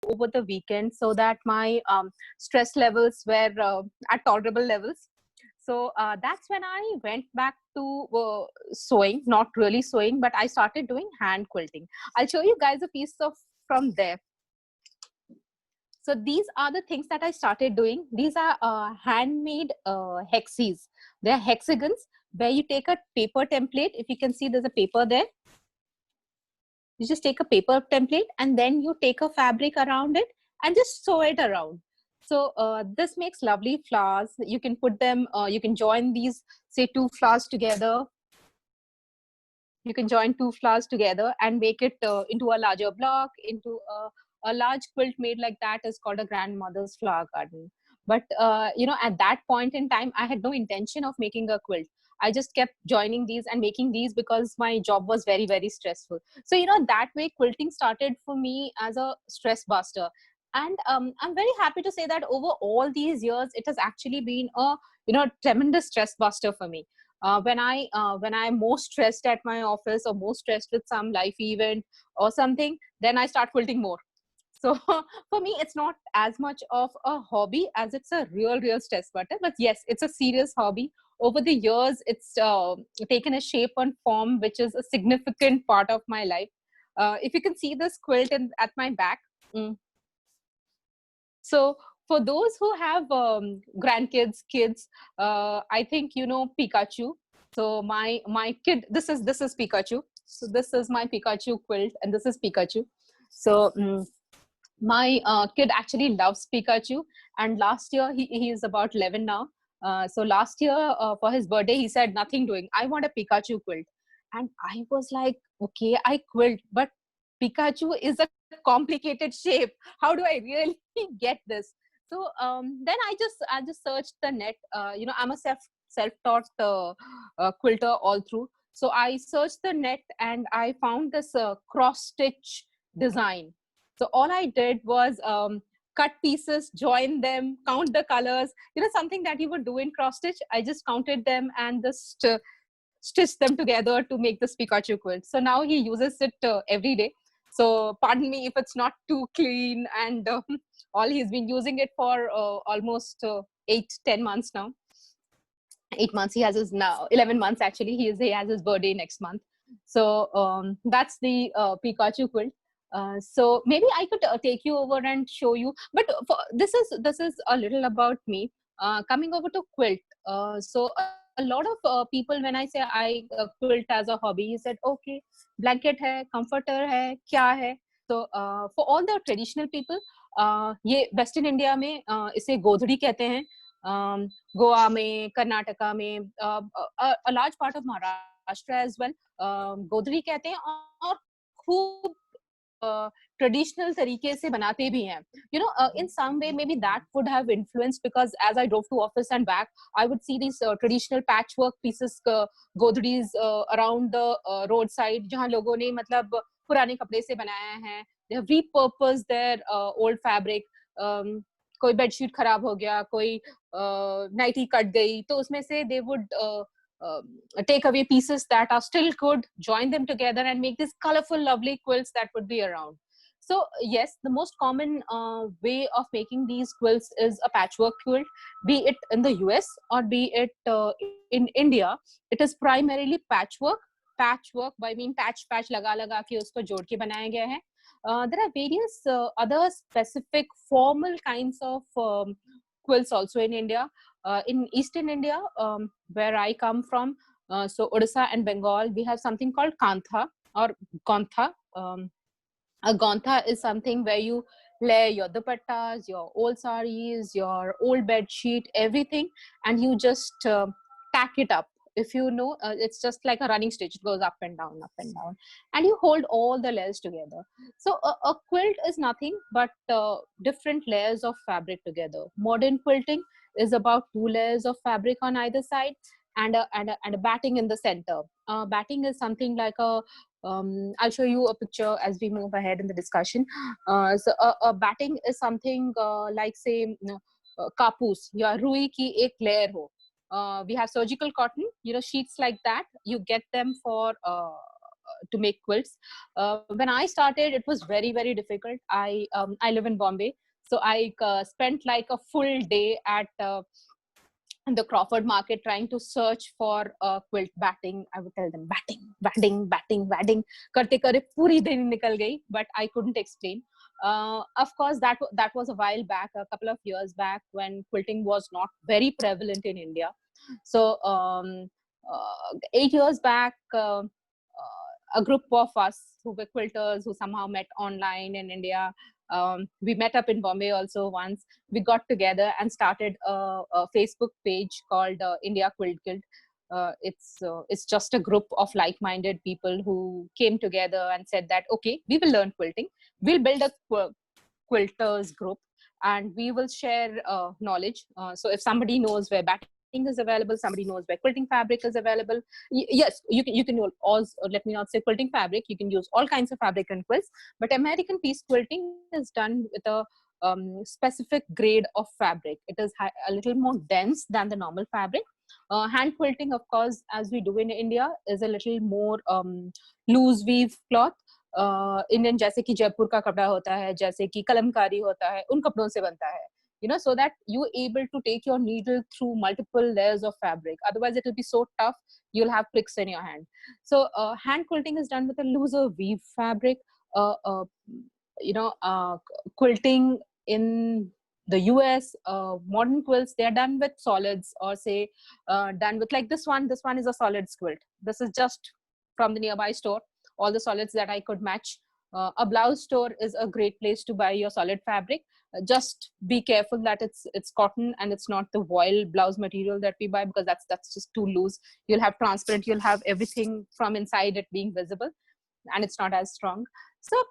over the weekend so that my stress levels were at tolerable levels. So that's when I went back to sewing, not really sewing, but I started doing hand quilting. I'll show you guys a piece of from there. So these are the things that I started doing. These are handmade hexes. They're hexagons where you take a paper template. If you can see, there's a paper there. You just take a paper template and then you take a fabric around it and just sew it around. So this makes lovely flowers. You can put them, you can join these, say, two flowers together. You can join two flowers together and make it into a larger block, into a large quilt made like that is called a grandmother's flower garden. But you know, at that point in time, I had no intention of making a quilt. I just kept joining these and making these because my job was very, very stressful. So, you know, that way quilting started for me as a stress buster. And I'm very happy to say that over all these years, it has actually been a, you know, tremendous stress buster for me. When I'm most stressed at my office or most stressed with some life event or something, then I start quilting more. So for me, it's not as much of a hobby as it's a real stress buster. But yes, it's a serious hobby. Over the years, it's taken a shape and form, which is a significant part of my life. If you can see this quilt at my back. So for those who have grandkids, kids, I think you know Pikachu. So my kid, this is Pikachu. So this is my Pikachu quilt, and this is Pikachu. So my kid actually loves Pikachu, and last year he is about 11 now. So last year for his birthday, he said nothing doing. I want a Pikachu quilt, and I was like, okay, I quilt, but Pikachu is a complicated shape. How do I really get this? So then I just searched the net. You know, I'm a self-taught quilter all through. So I searched the net and I found this cross stitch design. So all I did was cut pieces, join them, count the colors. You know, something that you would do in cross stitch. I just counted them and just stitched them together to make this Pikachu quilt. So now he uses it every day. So pardon me if it's not too clean, and all he's been using it for almost 8-10 months now. 8 months. He has his now 11 months actually. He has his birthday next month. So that's the Pikachu quilt. So maybe I could take you over and show you. But this is a little about me. Coming over to quilt. So a lot of people, when I say I quilt as a hobby, he said, okay, blanket hai, comforter hai, kya hai. So for all the traditional people, ये western India में इसे गोधड़ी कहते हैं. गोवा में, कर्नाटका में, large part of Maharashtra as well, गोधड़ी कहते हैं और खूब ट्रेडिशनल तरीके से बनाते भी हैं. You know, in some way maybe that would have influenced, because as I drove to office and back, I would see these traditional patchwork pieces, godhris around the roadside, जहाँ लोगों ने मतलब पुराने कपड़े से बनाया है. They have repurposed their old fabric. कोई बेडशीट खराब हो गया, कोई नाइटी कट गई, तो उसमें से they would take away pieces that are still good, join them together and make these colorful, lovely quilts that would be around. So yes, the most common way of making these quilts is a patchwork quilt, be it in the US or be it in India. It is primarily patchwork. Patchwork by mean patch लगा के उसको जोड़ के बनाया गया है. There are various other specific formal kinds of quilts also in India. In Eastern India, where I come from, so Odisha and Bengal, we have something called Kantha or Gontha. A Gontha is something where you layer your dupattas, your old saris, your old bed sheet, everything, and you just tack it up. If you know, it's just like a running stitch. It goes up and down, and you hold all the layers together. So a quilt is nothing but different layers of fabric together. Modern quilting is about 2 layers of fabric on either side, and a batting in the center. Batting is something like a I'll show you a picture as we move ahead in the discussion. So a batting is something like, say, kapus या रुई की एक layer हो. We have surgical cotton, you know, sheets like that. You get them for to make quilts. When I started, it was very, very difficult. I live in Bombay, so I spent like a full day at the Crawford Market trying to search for quilt batting. I would tell them batting, batting, batting, batting. Karte karte puri din nikal gayi, but I couldn't explain. Of course, that was a while back, a couple of years back, when quilting was not very prevalent in India. So 8 years back, a group of us who were quilters who somehow met online in India. We met up in Bombay also once. We got together and started a Facebook page called India Quilt Guild. It's just a group of like-minded people who came together and said that, okay, we will learn quilting. We'll build a quilters group, and we will share knowledge. So if somebody knows where batting is available, somebody knows where quilting fabric is available. Yes, you can also, let me not say quilting fabric, you can use all kinds of fabric and quilts, but American piece quilting is done with a specific grade of fabric. It is a little more dense than the normal fabric. Hand quilting, of course, as we do in India, is a little more loose weave cloth. Indian जैसे कि जयपुर का कपड़ा होता है, जैसे कि कलमकारी होता है, उन कपड़ों से बनता है, so that you able to take your needle through multiple layers of fabric. Otherwise it will be so tough, you'll have pricks in your hand. So hand quilting is done with a looser weave fabric. uh, uh, Quilting in the US, modern quilts, they are done with solids, or say done with, like this one is a solids quilt. This is just from the nearby store, all the solids that I could match. A blouse store is a great place to buy your solid fabric. Just be careful that it's cotton and it's not the voile blouse material that we buy, because that's just too loose. You'll have transparent, you'll have everything from inside it being visible, and it's not as strong. So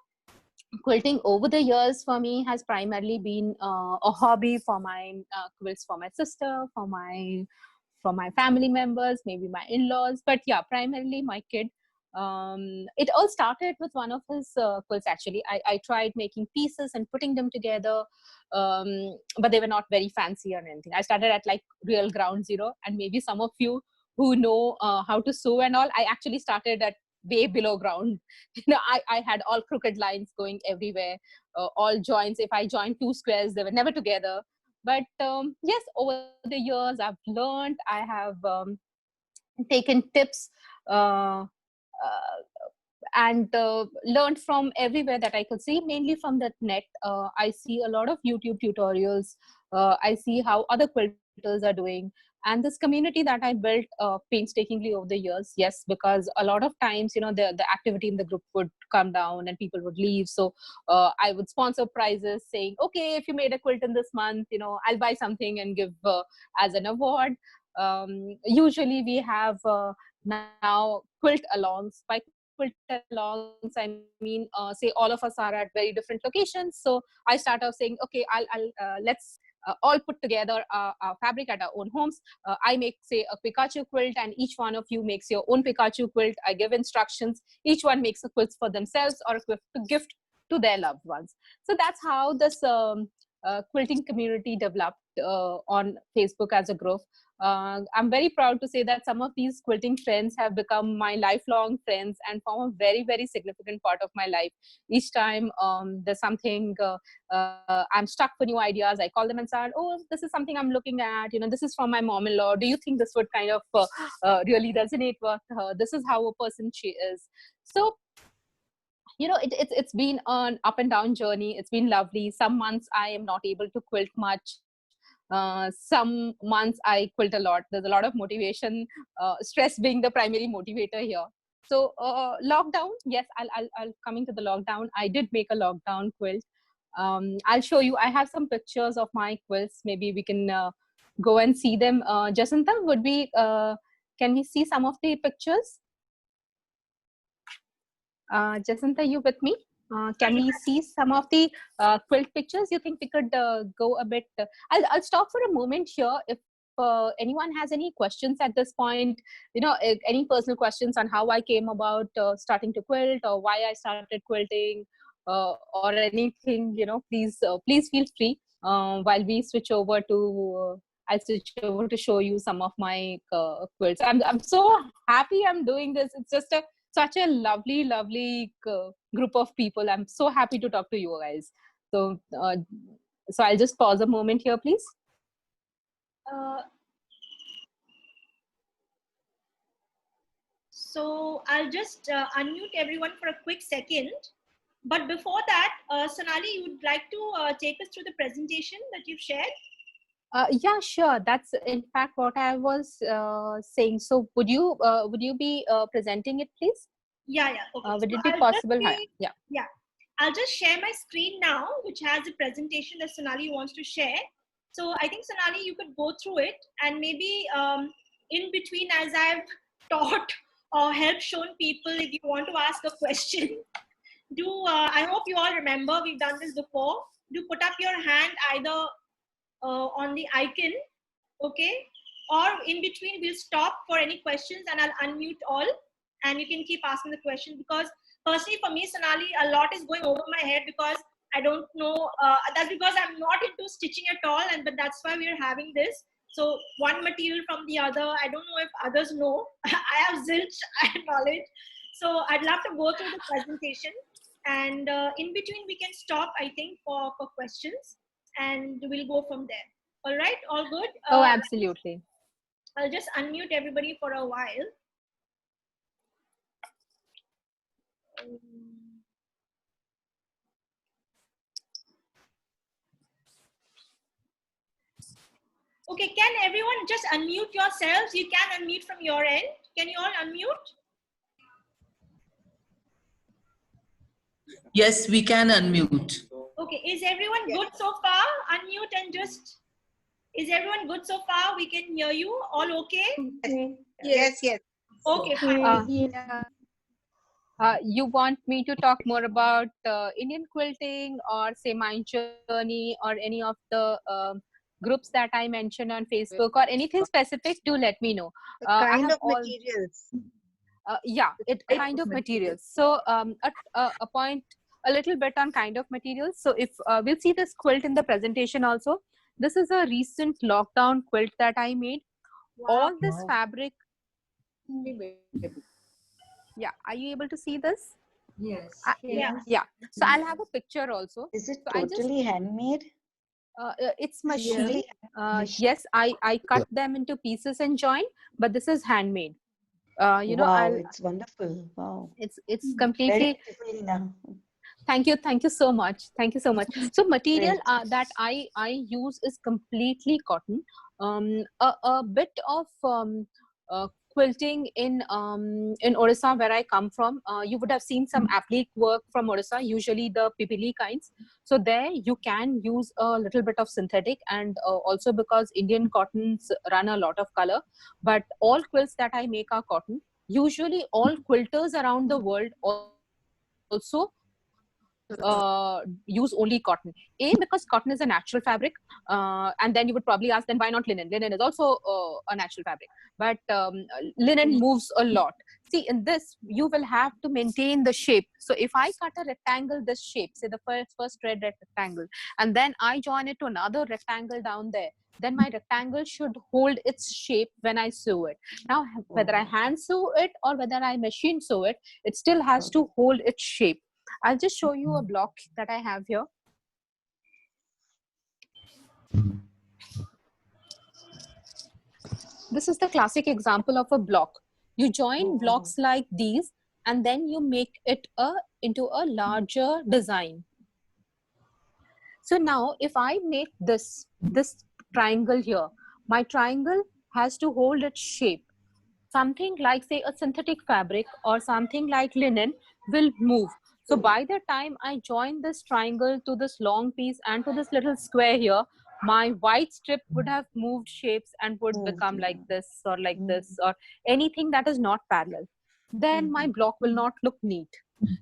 quilting over the years for me has primarily been a hobby for my quilts for my sister, for my family members, maybe my in-laws, but yeah, primarily my kid. It all started with one of his quilts. Actually, I tried making pieces and putting them together, but they were not very fancy or anything. I started at like real ground zero, and maybe some of you who know how to sew and all, I actually started at way below ground. I had all crooked lines going everywhere, all joints. If I joined two squares, they were never together. But yes, over the years, I've learned. I have taken tips uh, and learned from everywhere that I could see, mainly from the net. I see a lot of YouTube tutorials. I see how other quilters are doing. And this community that I built painstakingly over the years, yes, because a lot of times, the activity in the group would come down and people would leave. So I would sponsor prizes saying, okay, if you made a quilt in this month, I'll buy something and give as an award. Usually we have now quilt alongs. By quilt alongs, I mean, say all of us are at very different locations. So I start off saying, okay, I'll let's all put together our fabric at our own homes. I make, say, a Pikachu quilt, and each one of you makes your own Pikachu quilt. I give instructions. Each one makes a quilt for themselves or a quilt to gift to their loved ones. So that's how this quilting community developed on Facebook as a group. I'm very proud to say that some of these quilting friends have become my lifelong friends and form a very, very significant part of my life. Each time there's something, I'm stuck for new ideas, I call them and say, oh, this is something I'm looking at. This is from my mom-in-law. Do you think this would kind of really resonate with her? This is how a person she is. So it's been an up and down journey. It's been lovely. Some months I am not able to quilt much. Some months I quilt a lot. There's a lot of motivation, stress being the primary motivator here. So lockdown, yes, I'll coming to the lockdown. I did make a lockdown quilt. I'll show you. I have some pictures of my quilts. Maybe we can go and see them. Jacinta, can we see some of the pictures? Jacinta, you with me? Can we see some of the quilt pictures? You think we could go a bit? I'll stop for a moment here. If anyone has any questions at this point, any personal questions on how I came about starting to quilt, or why I started quilting, or anything, please feel free. While we switch over to, I'll switch over to show you some of my quilts. I'm so happy I'm doing this. It's just a such a lovely group of people. I'm so happy to talk to you guys. So I'll just pause a moment here, please. So I'll just unmute everyone for a quick second. But before that, Sonali, you would like to take us through the presentation that you've shared? Yeah, sure. That's in fact what I was saying. So would you be presenting it, please? Yeah. Okay. Would So it be possible? Yeah. Yeah. I'll just share my screen now, which has a presentation that Sonali wants to share. So I think, Sonali, you could go through it, and maybe in between, as I've taught or helped shown people, if you want to ask a question, I hope you all remember, we've done this before. Do put up your hand either on the icon, okay? Or in between, we'll stop for any questions and I'll unmute all and you can keep asking the question, because personally for me, Sonali, a lot is going over my head because I don't know, that's because I'm not into stitching at all, but that's why we're having this. So one material from the other, I don't know if others know. I have zilch knowledge. So I'd love to go through the presentation, and in between we can stop, I think, for questions, and we'll go from there. All right, all good? Oh, absolutely. I'll just unmute everybody for a while. Okay, can everyone just unmute yourselves? You can unmute from your end. Can you all unmute? Yes, we can unmute. Okay, is everyone good so far? Unmute and just, is everyone good so far? We can hear you. All okay? Yes. Okay, fine. You want me to talk more about Indian quilting, or say my journey, or any of the groups that I mentioned on Facebook, or anything specific? Do let me know. Kind of materials. Yeah, it kind of materials. So a point, a little bit on kind of materials. So if we'll see this quilt in the presentation also. This is a recent lockdown quilt that I made. Wow. All this fabric. Yeah, are you able to see this? Yes. Yeah. So I'll have a picture also. Is it So totally handmade? It's machine. Really? Yes, I cut them into pieces and join, but this is handmade. You know, Wow, it's wonderful. Wow. it's Very completely. beautiful now. Thank you so much. So material Great. that I use is completely cotton. A bit of quilting in Odisha, where I come from. You would have seen some applique work from Odisha, usually the pipili kinds. So there you can use a little bit of synthetic, and also because Indian cottons run a lot of color. But all quilts that I make are cotton. Usually all quilters around the world also use only cotton. Because cotton is a natural fabric, and then you would probably ask, then why not linen? Linen is also a natural fabric, but linen moves a lot. See, in this you will have to maintain the shape. So if I cut a rectangle this shape, say the first red rectangle, and then I join it to another rectangle down there, then my rectangle should hold its shape when I sew it. Now whether I hand sew it or whether I machine sew it, it still has to hold its shape. I'll just show you a block that I have here. This is the classic example of a block. You join blocks like these, and then you make it into a larger design. So now if I make this triangle here, my triangle has to hold its shape. Something like, say, a synthetic fabric or something like linen will move. So by the time I join this triangle to this long piece and to this little square here, my white strip would have moved shapes and would become like this or like this, or anything that is not parallel. Then my block will not look neat.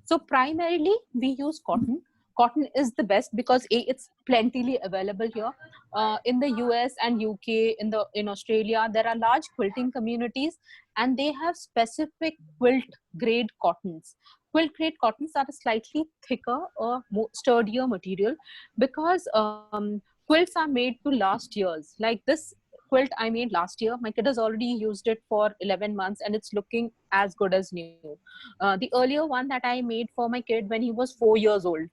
So primarily we use cotton. Cotton is the best because it's plentifully available here. In the US and UK, in Australia, there are large quilting communities, and they have specific quilt grade cottons. Quilt grade cottons are a slightly thicker or more sturdier material, because quilts are made to last years. Like this quilt I made last year. My kid has already used it for 11 months and it's looking as good as new. The earlier one that I made for my kid when he was 4 years old,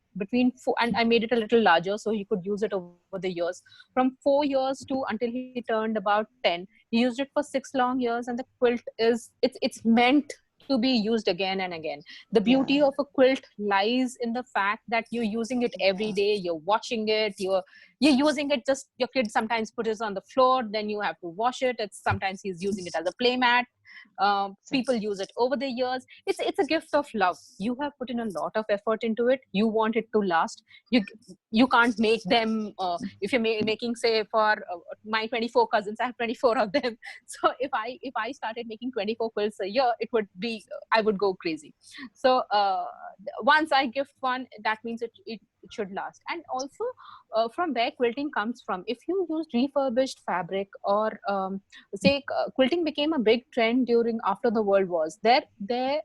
and I made it a little larger so he could use it over the years. From 4 years to until he turned about 10, he used it for 6 long years, and the quilt it's meant to be used again and again. The beauty of a quilt lies in the fact that you're using it every day, you're watching it, you're using it. Just your kid sometimes puts it on the floor, then you have to wash it. It's sometimes he's using it as a play mat. People use it over the years. It's a gift of love. You have put in a lot of effort into it. You want it to last. You can't make them if you're making, say, for my 24 cousins, I have 24 of them. So if I started making 24 quilts a year, it would be, I would go crazy. So once I gift one, that means it should last. And also from where quilting comes from, if you use refurbished fabric, or say quilting became a big trend during after the world wars. There they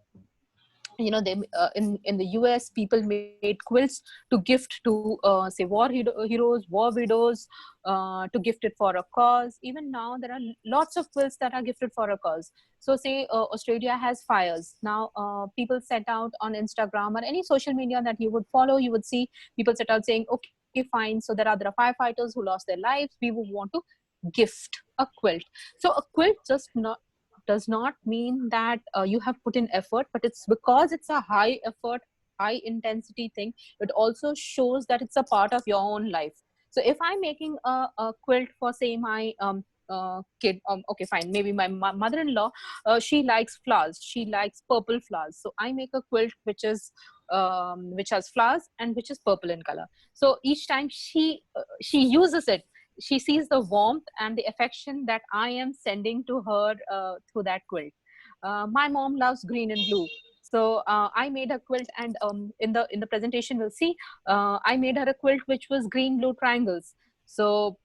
in the US, people made quilts to gift to say heroes, war widows, to gift it for a cause. Even now there are lots of quilts that are gifted for a cause. So say Australia has fires now. People set out on Instagram or any social media that you would follow, you would see people set out saying, okay, fine, so there are firefighters who lost their lives, we would want to gift a quilt. So a quilt does not mean that you have put in effort, but it's because it's a high effort, high intensity thing. It also shows that it's a part of your own life. So if I'm making a quilt for, say, my kid, okay, fine, maybe my mother-in-law, she likes flowers, she likes purple flowers, so I make a quilt which has flowers and which is purple in color. So each time she uses it, she sees the warmth and the affection that I am sending to her through that quilt. My mom loves green and blue, so I made a quilt, and in the presentation we'll see I made her a quilt which was green blue triangles. So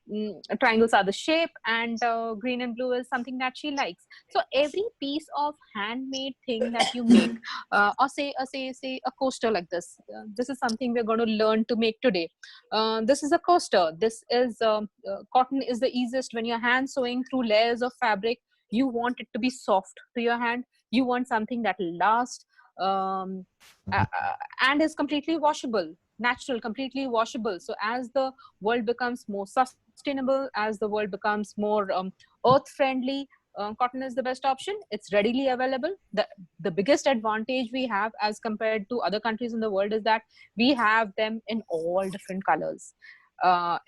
triangles are the shape, and green and blue is something that she likes. So every piece of handmade thing that you make, or say a coaster like this. This is something we're going to learn to make today. This is a coaster. This is cotton is the easiest. When you're hand sewing through layers of fabric, you want it to be soft to your hand. You want something that will last, and is completely washable, natural, completely washable. So as the world becomes more sustainable, as the world becomes more earth friendly, cotton is the best option. It's readily available. The biggest advantage we have as compared to other countries in the world is that we have them in all different colors,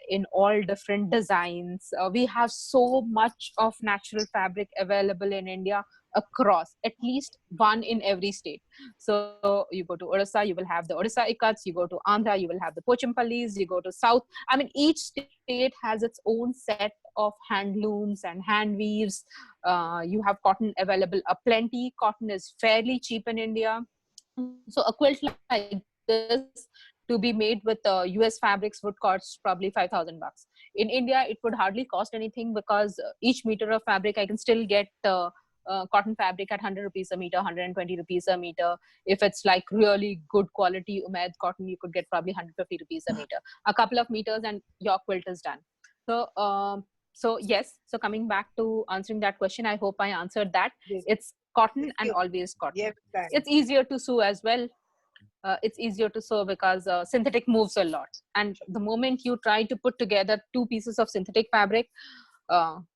in all different designs. We have so much of natural fabric available in India, across at least one in every state. So you go to Odisha, you will have the Odisha Ikats. You go to Andhra, you will have the Pochampallis. You go to South. I mean, each state has its own set of handlooms and hand weaves. You have cotton available aplenty. Cotton is fairly cheap in India. So a quilt like this, to be made with US fabrics, would cost probably $5,000. In India, it would hardly cost anything, because each meter of fabric I can still get cotton fabric at 100 rupees a meter, 120 rupees a meter. If it's like really good quality Umaid cotton, you could get probably 150 rupees a meter. A couple of meters and your quilt is done. So yes, so coming back to answering that question, I hope I answered that. Yes. It's cotton and always cotton. Yes, thanks. It's easier to sew as well. It's easier to sew because synthetic moves a lot. And the moment you try to put together two pieces of synthetic fabric,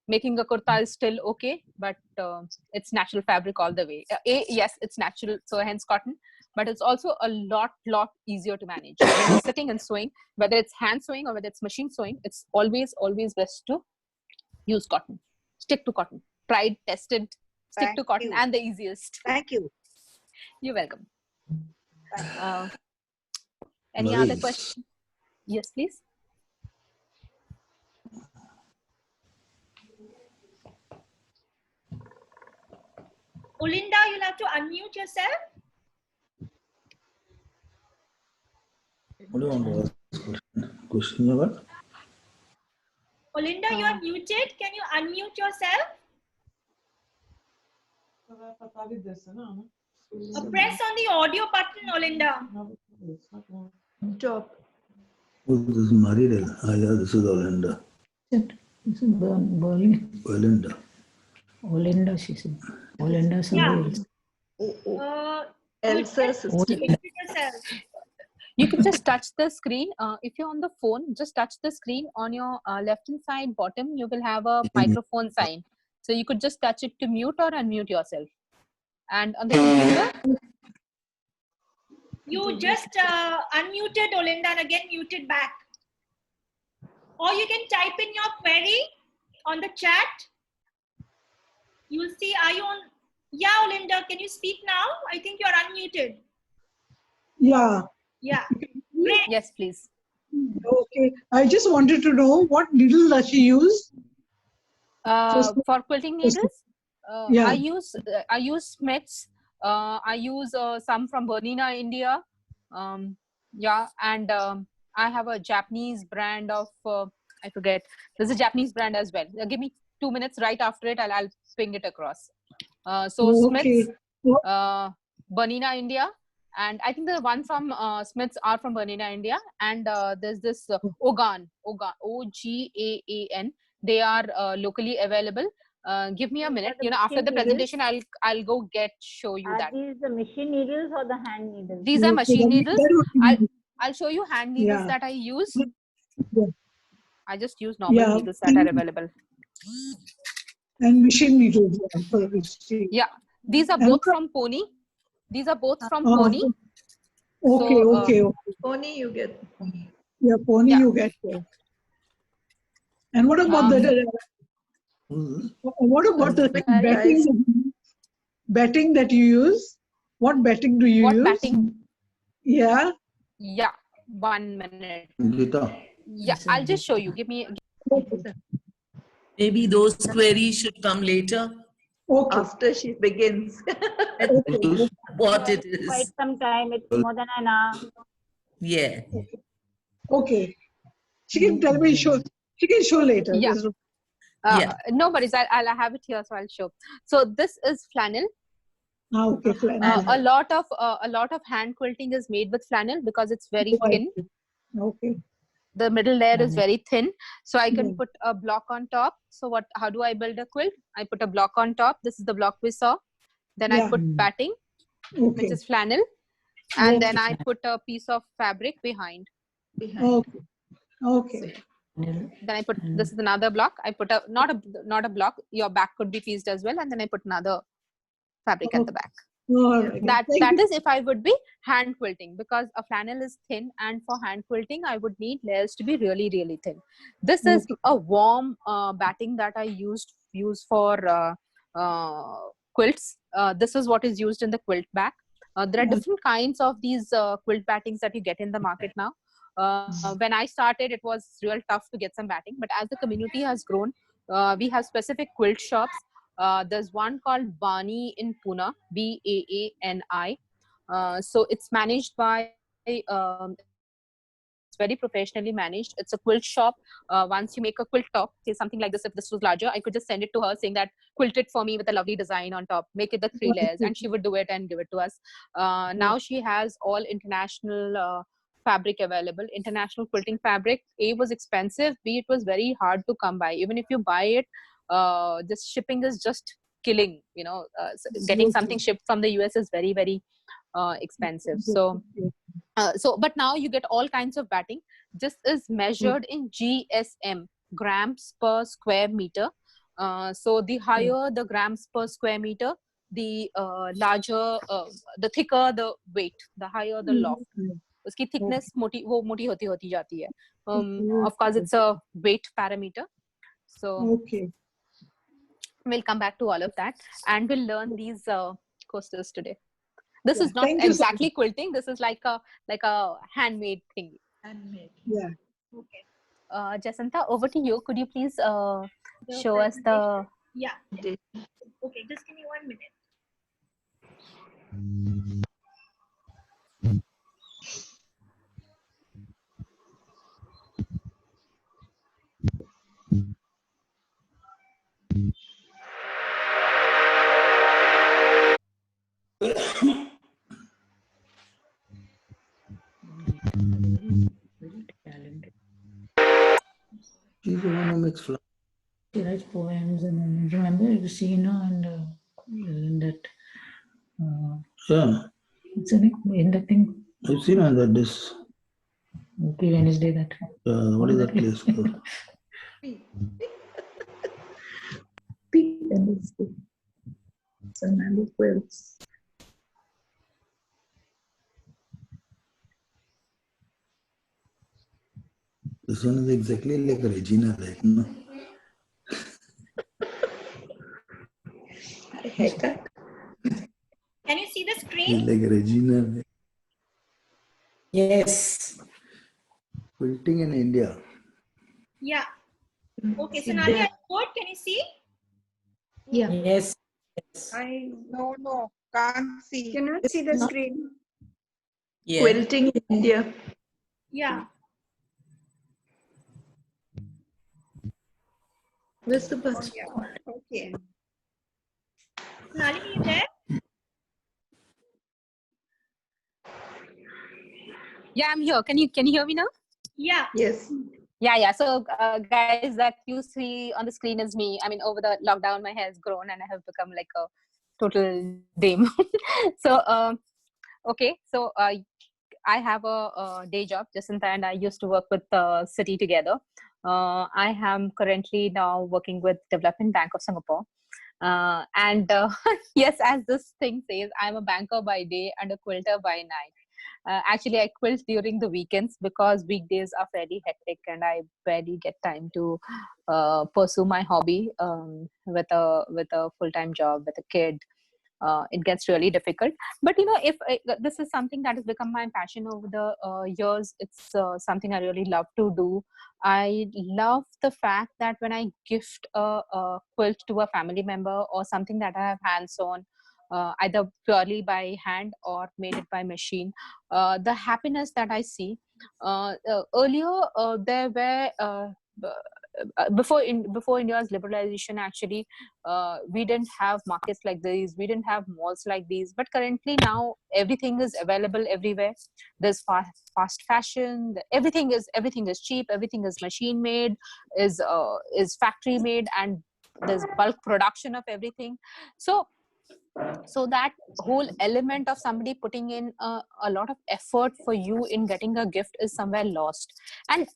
making a kurta is still okay, but it's natural fabric all the way. Yes, it's natural, so hence cotton, but it's also a lot easier to manage. When you're sitting and sewing, whether it's hand sewing or whether it's machine sewing, it's always best to use cotton. Stick to cotton. Tried, tested, stick Thank to cotton, you. and the easiest. Thank you. You're welcome. Any other question? Yes, please. Olinda, you'll have to unmute yourself. What do you want to ask question? What? Olinda, you are muted. Can you unmute yourself? Press on the audio button, Olinda. Top. Oh, this is married. Yeah, this is Olinda. It's in Berlin. Belinda. Olinda, she said. Olinda, somebody else. Elsa's sister. yourself. You can just touch the screen. If you're on the phone, just touch the screen on your left hand side bottom. You will have a microphone sign. So you could just touch it to mute or unmute yourself. And on the computer, You just unmuted Olinda and again muted back. Or you can type in your query on the chat. You will see, are you on? Yeah, Olinda, can you speak now? I think you're unmuted. Yeah. Yeah. Great. yes, please. Okay. I just wanted to know what needle does she use? For quilting needles, Yeah. I use Smiths. I use some from Bernina, India. Yeah, and I have a Japanese brand of I forget. There's a Japanese brand as well. Give me 2 minutes. Right after it, I'll ping it across. So Okay. Smiths, Bernina, India, and I think the one from Smiths are from Bernina, India, and there's this Ogan, Ogaan. They are locally available. Give me a minute. You know, after the presentation, I'll go show you that. Are these the machine needles or the hand needles? These are machine needles. That would I'll show you hand needles Yeah. that I use. Yeah. I just use normal needles that are available. And machine needles. Yeah, for machine. Yeah, these are And both from Pony. These are both from Pony. Okay, So, okay, okay. Pony you get. Yeah, pony Yeah. you get there. And what about the betting that you use? What betting do you what use? batting? Yeah. Yeah, 1 minute. Gita. Yeah, I'll just show you. Give me. Maybe those queries should come later. Okay. After she begins. Okay. What it Quite is. some time. It's more than an hour. Yeah. Okay. She can tell me she can show later. Yeah. There's no- Yeah. No worries. I'll have it here, so I'll show. So this is flannel. Okay, fine. A lot of hand quilting is made with flannel because it's very thin. Okay. The middle layer is very thin, so I can Yeah. put a block on top. So how do I build a quilt? I put a block on top. This is the block we saw. Then I Yeah. put batting, which Okay. is flannel, and Okay. then I put a piece of fabric behind. Okay. Okay. Then I put this is another block. I put a not a block. Your back could be pieced as well, and then I put another fabric at the back. All right. That is if I would be hand quilting, because a flannel is thin, and for hand quilting I would need layers to be really thin. This is a warm batting that I use for quilts. This is what is used in the quilt back. There are different kinds of these quilt battings that you get in the market now. When I started, it was real tough to get some batting, but as the community has grown, we have specific quilt shops. There's one called Bani in Pune, Baani. So it's managed by, it's very professionally managed. It's a quilt shop. Once you make a quilt top, say something like this, if this was larger, I could just send it to her saying that quilt it for me with a lovely design on top, make it the 3 layers, and she would do it and give it to us. Now she has all international fabric available. International quilting fabric, A, was expensive, B, it was very hard to come by. Even if you buy it, this shipping is just killing, getting something shipped from the US is very expensive. So but now you get all kinds of batting. This is measured in GSM, grams per square meter. So the higher the grams per square meter, the larger, the thicker the weight, the higher the loft. Uski thickness moti hoti jati hai. Of course, it's a weight parameter. So we'll come back to all of that, and we'll learn these coasters today. This is not exactly quilting. This is like a handmade thing. Handmade. Yeah. Okay. Jasanta, over to you. Could you please show us the... Yeah. Okay, just give me 1 minute. She's the one who makes flowers. She writes poems and then remember Sina and in that Yeah, what's her name? In that thing. I've seen her that this. Okay, Wednesday that. What is that place called? Wednesday. Sonali quilts. This one is exactly like Regina, right? No? I hate that. Can you see the It's screen? like Regina Yes. quilting in India. Yeah. Okay, See Sonali, there. are you good? Can you see? Yeah. Yes. Yes. No, can't see. Cannot see the screen. Yeah. Quilting in India. Yeah. Where's the bus? Okay. Sonali, are you there? Yeah, I'm here. Can you hear me now? Yeah. Yes. Yeah. So, guys, that you see on the screen is me. I mean, over the lockdown, my hair has grown and I have become like a total dame. So, okay. So, I have a day job. Jacinta and I used to work with City together. I am currently now working with Development Bank of Singapore. And yes, as this thing says, I'm a banker by day and a quilter by night. Actually, I quilt during the weekends because weekdays are fairly hectic and I barely get time to pursue my hobby with a full-time job with a kid. It gets really difficult, but if this is something that has become my passion over the years. It's something I really love to do. I love the fact that when I gift a quilt to a family member or something that I have hands on, either purely by hand or made it by machine, the happiness that I see. Earlier there were before India's liberalization, actually, we didn't have markets like these, we didn't have malls like these, but currently now everything is available everywhere. There's fast fashion, everything is cheap, everything is machine made, is factory made, and there's bulk production of everything. So that whole element of somebody putting in a lot of effort for you in getting a gift is somewhere lost. And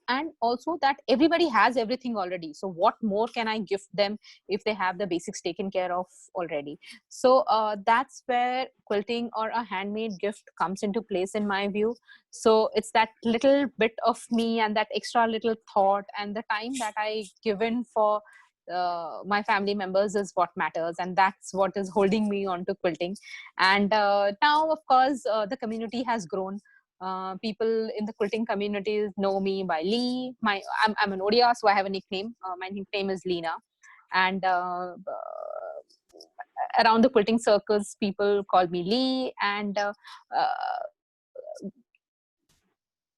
also that everybody has everything already, so what more can I gift them if they have the basics taken care of already? So that's where quilting or a handmade gift comes into place in my view. So it's that little bit of me and that extra little thought and the time that I given for my family members is what matters, and that's what is holding me on to quilting. And now, of course, the community has grown. People in the quilting community know me by Lee. I'm an Odia, so I have a nickname. My nickname is Leena. And around the quilting circles, people call me Lee. And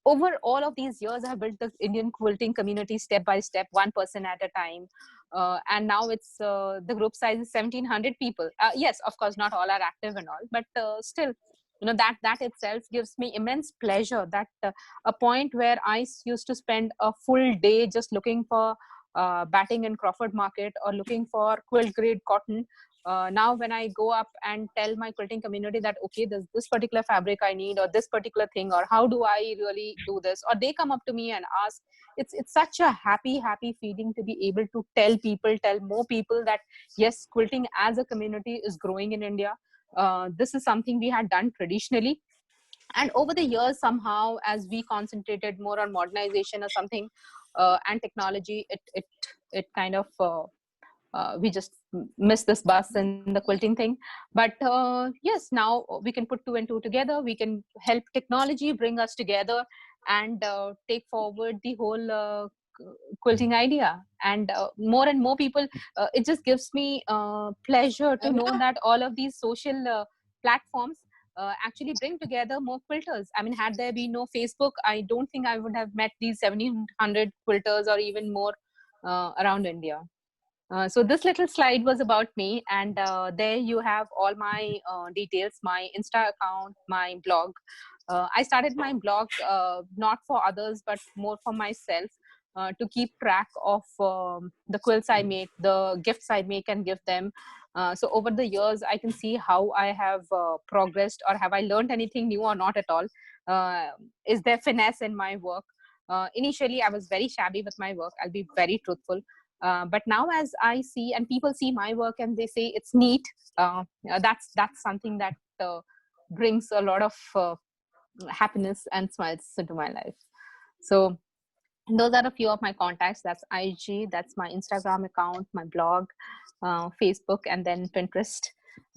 over all of these years, I have built the Indian quilting community step by step, one person at a time. And now it's the group size is 1,700 people. Yes, of course, not all are active and all, but still, that itself gives me immense pleasure. That a point where I used to spend a full day just looking for batting in Crawford Market or looking for quilt grade cotton. Now when I go up and tell my quilting community that, okay, there's this particular fabric I need, or this particular thing, or how do I really do this, or they come up to me and ask, it's such a happy feeling to be able to tell more people that yes, quilting as a community is growing in India. This is something we had done traditionally, and over the years, somehow, as we concentrated more on modernization or something, and technology, it kind of we just missed this bus in the quilting thing. But yes, now we can put two and two together. We can help technology bring us together and take forward the whole quilting idea. And more and more people, it just gives me pleasure to know that all of these social platforms actually bring together more quilters. I mean, had there been no Facebook, I don't think I would have met these 1,700 quilters or even more around India. So this little slide was about me, and there you have all my details, my Insta account, my blog. I started my blog not for others, but more for myself. to keep track of the quilts I make, the gifts I make and give them. So over the years, I can see how I have progressed, or have I learned anything new or not at all. Is there finesse in my work? Initially, I was very shabby with my work. I'll be very truthful. But now, as I see and people see my work and they say it's neat, that's something that brings a lot of happiness and smiles into my life. So those are a few of my contacts. That's IG, that's my Instagram account, my blog, Facebook, and then Pinterest.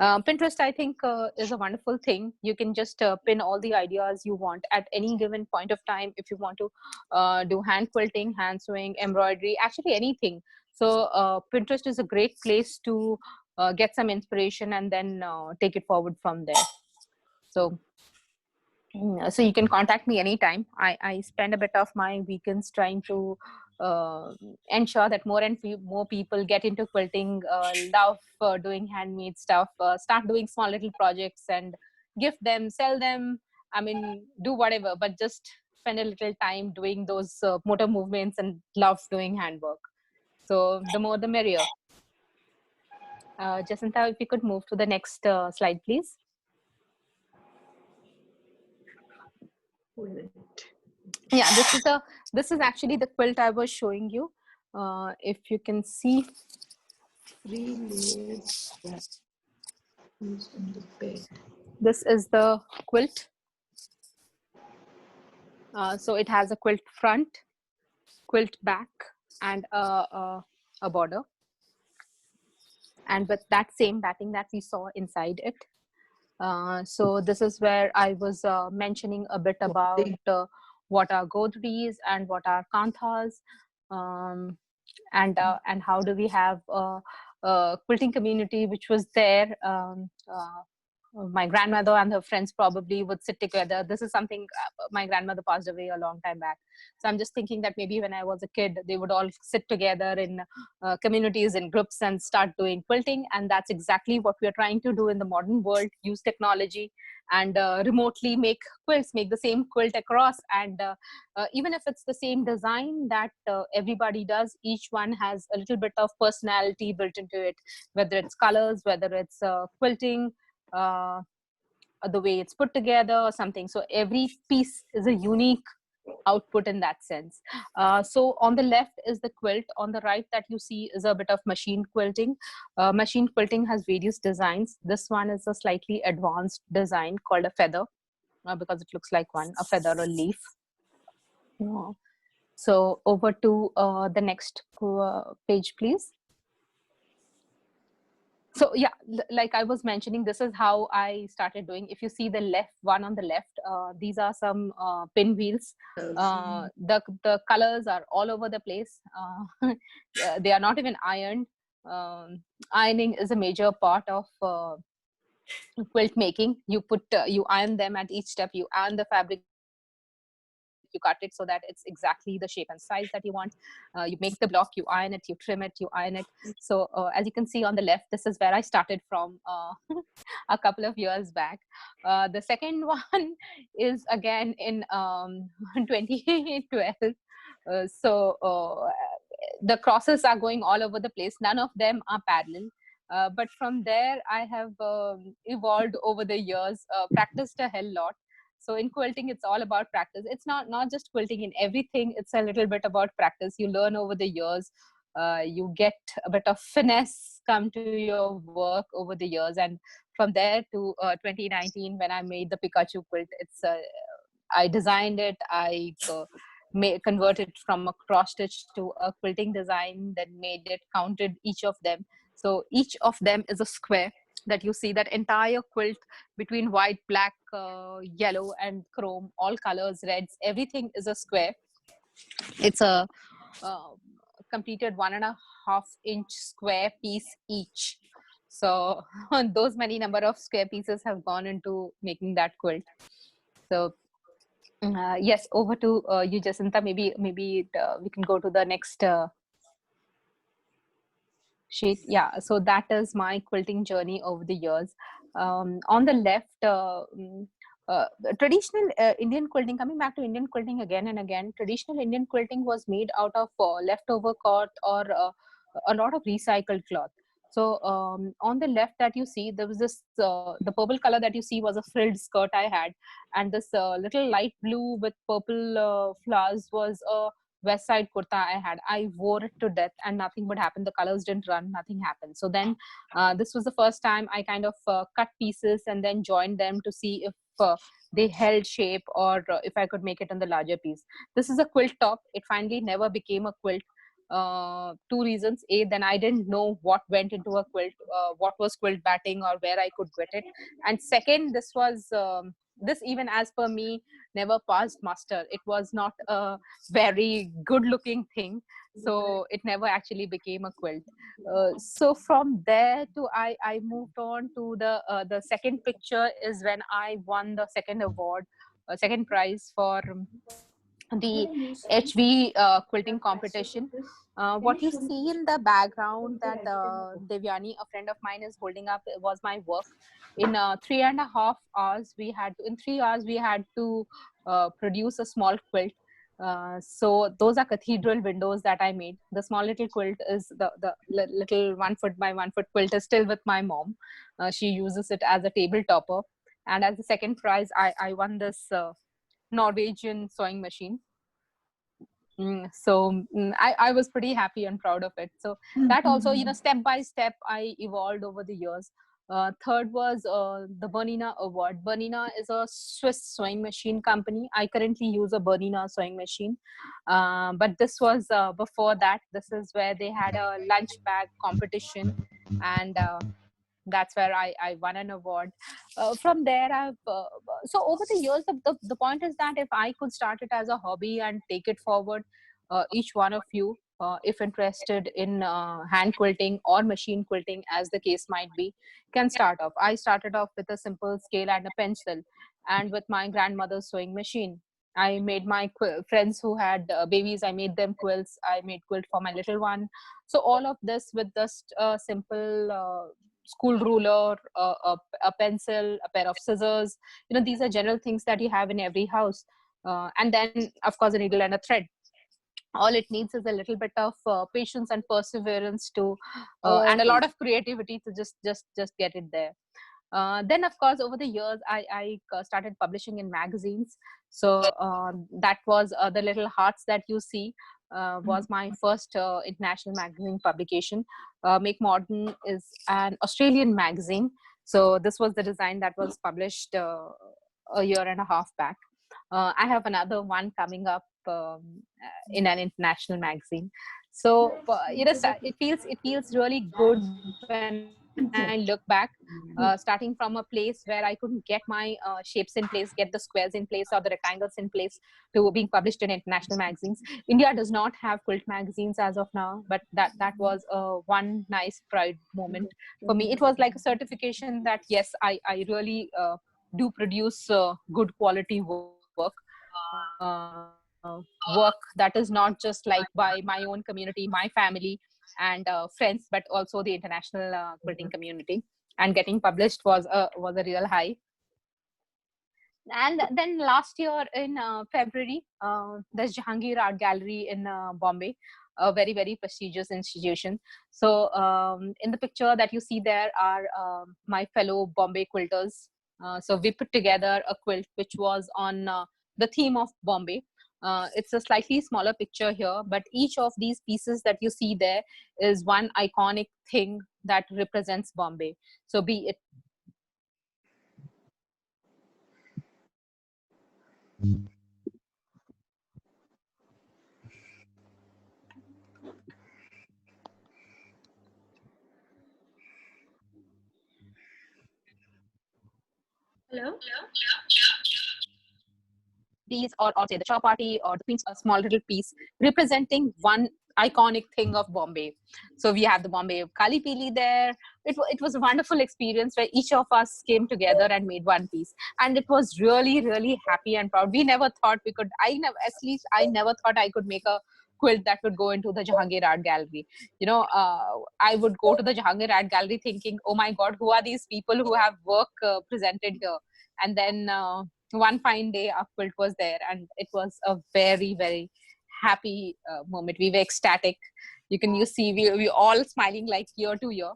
Pinterest, I think, is a wonderful thing. You can just pin all the ideas you want at any given point of time. If you want to do hand quilting, hand sewing, embroidery, actually anything. So Pinterest is a great place to get some inspiration and then take it forward from there. So you can contact me anytime. I spend a bit of my weekends trying to ensure that more and more people get into quilting, love doing handmade stuff, start doing small little projects and gift them, sell them. I mean, do whatever, but just spend a little time doing those motor movements and love doing handwork. So the more the merrier. Jacinta, if you could move to the next slide, please. Yeah, this is actually the quilt I was showing you. If you can see, 3 layers used in the bed. this is the quilt. So it has a quilt front, quilt back, and a border. And with that same batting that we saw inside it. So this is where I was mentioning a bit about what are godris and what are kanthas, and how do we have a quilting community which was there. My grandmother and her friends probably would sit together. This is something, my grandmother passed away a long time back. So I'm just thinking that maybe when I was a kid, they would all sit together in communities and groups and start doing quilting. And that's exactly what we are trying to do in the modern world, use technology and remotely make quilts, make the same quilt across. And even if it's the same design that everybody does, each one has a little bit of personality built into it, whether it's colors, whether it's quilting, the way it's put together or something. So every piece is a unique output in that sense. So on the left is the quilt. On the right that you see is a bit of machine quilting. Machine quilting has various designs. This one is a slightly advanced design called a feather, because it looks like one, a feather or leaf. So over to the next page, please. So yeah, like I was mentioning, this is how I started doing. If you see the left one on the left, these are some pinwheels. The colors are all over the place. They are not even ironed. Ironing is a major part of quilt making. You put you iron them at each step. You iron the fabric, you cut it so that it's exactly the shape and size that you want. You make the block, you iron it, you trim it, you iron it. So as you can see on the left, this is where I started from a couple of years back. The second one is again in 2012. The crosses are going all over the place. None of them are parallel. But from there, I have evolved over the years, practiced a hell lot. So in quilting, it's all about practice. It's not just quilting, in everything. It's a little bit about practice. You learn over the years. You get a bit of finesse come to your work over the years. And from there to 2019, when I made the Pikachu quilt, I designed it. I converted from a cross stitch to a quilting design, then made it, counted each of them. So each of them is a square that you see. That entire quilt between white, black, yellow and chrome, all colors, reds, everything is a square. It's a completed 1.5 inch square piece each. So those many number of square pieces have gone into making that quilt. So yes, over to you, Jacinta. Maybe we can go to the next sheet. Yeah, so that is my quilting journey over the years. On the left, the traditional Indian quilting, coming back to Indian quilting again and again, traditional Indian quilting was made out of leftover cloth or a lot of recycled cloth. So on the left that you see, there was this, the purple color that you see was a frilled skirt I had. And this little light blue with purple flowers was a West Side kurta I had. I wore it to death and nothing would happen. The colors didn't run, nothing happened. So then this was the first time I kind of cut pieces and then joined them to see if they held shape or if I could make it on the larger piece. This is a quilt top. It finally never became a quilt. Two reasons. A, then I didn't know what went into a quilt, what was quilt batting or where I could get it. And second, this was, this even as per me, never passed muster. It was not a very good looking thing. So it never actually became a quilt. So from there to I moved on to the second picture is when I won the second award, second prize for the HV quilting competition. What you see in the background that Devyani, a friend of mine, is holding up was my work. In 3.5 hours, in 3 hours we had to produce a small quilt. So those are cathedral windows that I made. The small little quilt is the little 1 foot by 1 foot quilt is still with my mom. She uses it as a table topper. And as the second prize, I won this Norwegian sewing machine. I was pretty happy and proud of it. So that also, step by step, I evolved over the years. Third was the Bernina Award. Bernina is a Swiss sewing machine company. I currently use a Bernina sewing machine. But this was before that. This is where they had a lunch bag competition. And that's where I won an award. From there, so over the years, the point is that if I could start it as a hobby and take it forward, each one of you, if interested in hand quilting or machine quilting, as the case might be, can start off. I started off with a simple scale and a pencil, and with my grandmother's sewing machine. I made my friends who had babies, I made them quilts. I made quilt for my little one. So all of this with just a simple school ruler, a pencil, a pair of scissors. These are general things that you have in every house. And then, of course, a needle and a thread. All it needs is a little bit of patience and perseverance to, and a lot of creativity to just get it there. Then, of course, over the years, I started publishing in magazines. So that was the little hearts that you see. Was my first international magazine publication. Make Modern is an Australian magazine. So this was the design that was published a year and a half back. I have another one coming up in an international magazine. So it feels really good when I look back, starting from a place where I couldn't get my shapes in place, get the squares in place or the rectangles in place, to being published in international magazines. India does not have quilt magazines as of now, but that was one nice pride moment for me. It was like a certification that yes, I really do produce good quality work. Work that is not just like by my own community, my family and friends, but also the international quilting community. And getting published was a real high. And then last year in February, there's Jahangir Art Gallery in Bombay, a very, very prestigious institution. So in the picture that you see there are my fellow Bombay quilters. So we put together a quilt which was on the theme of Bombay. It's a slightly smaller picture here, but each of these pieces that you see there is one iconic thing that represents Bombay. So be it Hello? these, or say the chapati or the Queen's, a small little piece representing one iconic thing of Bombay. So we have the Bombay Kali Pili there. It was a wonderful experience where each of us came together and made one piece. And it was really, really happy and proud. We never thought we could, I never thought I could make a quilt that would go into the Jahangir Art Gallery. I would go to the Jahangir Art Gallery thinking, oh my God, who are these people who have work presented here? And then one fine day our quilt was there, and it was a very, very happy moment. We were ecstatic. You see we all smiling like year to year.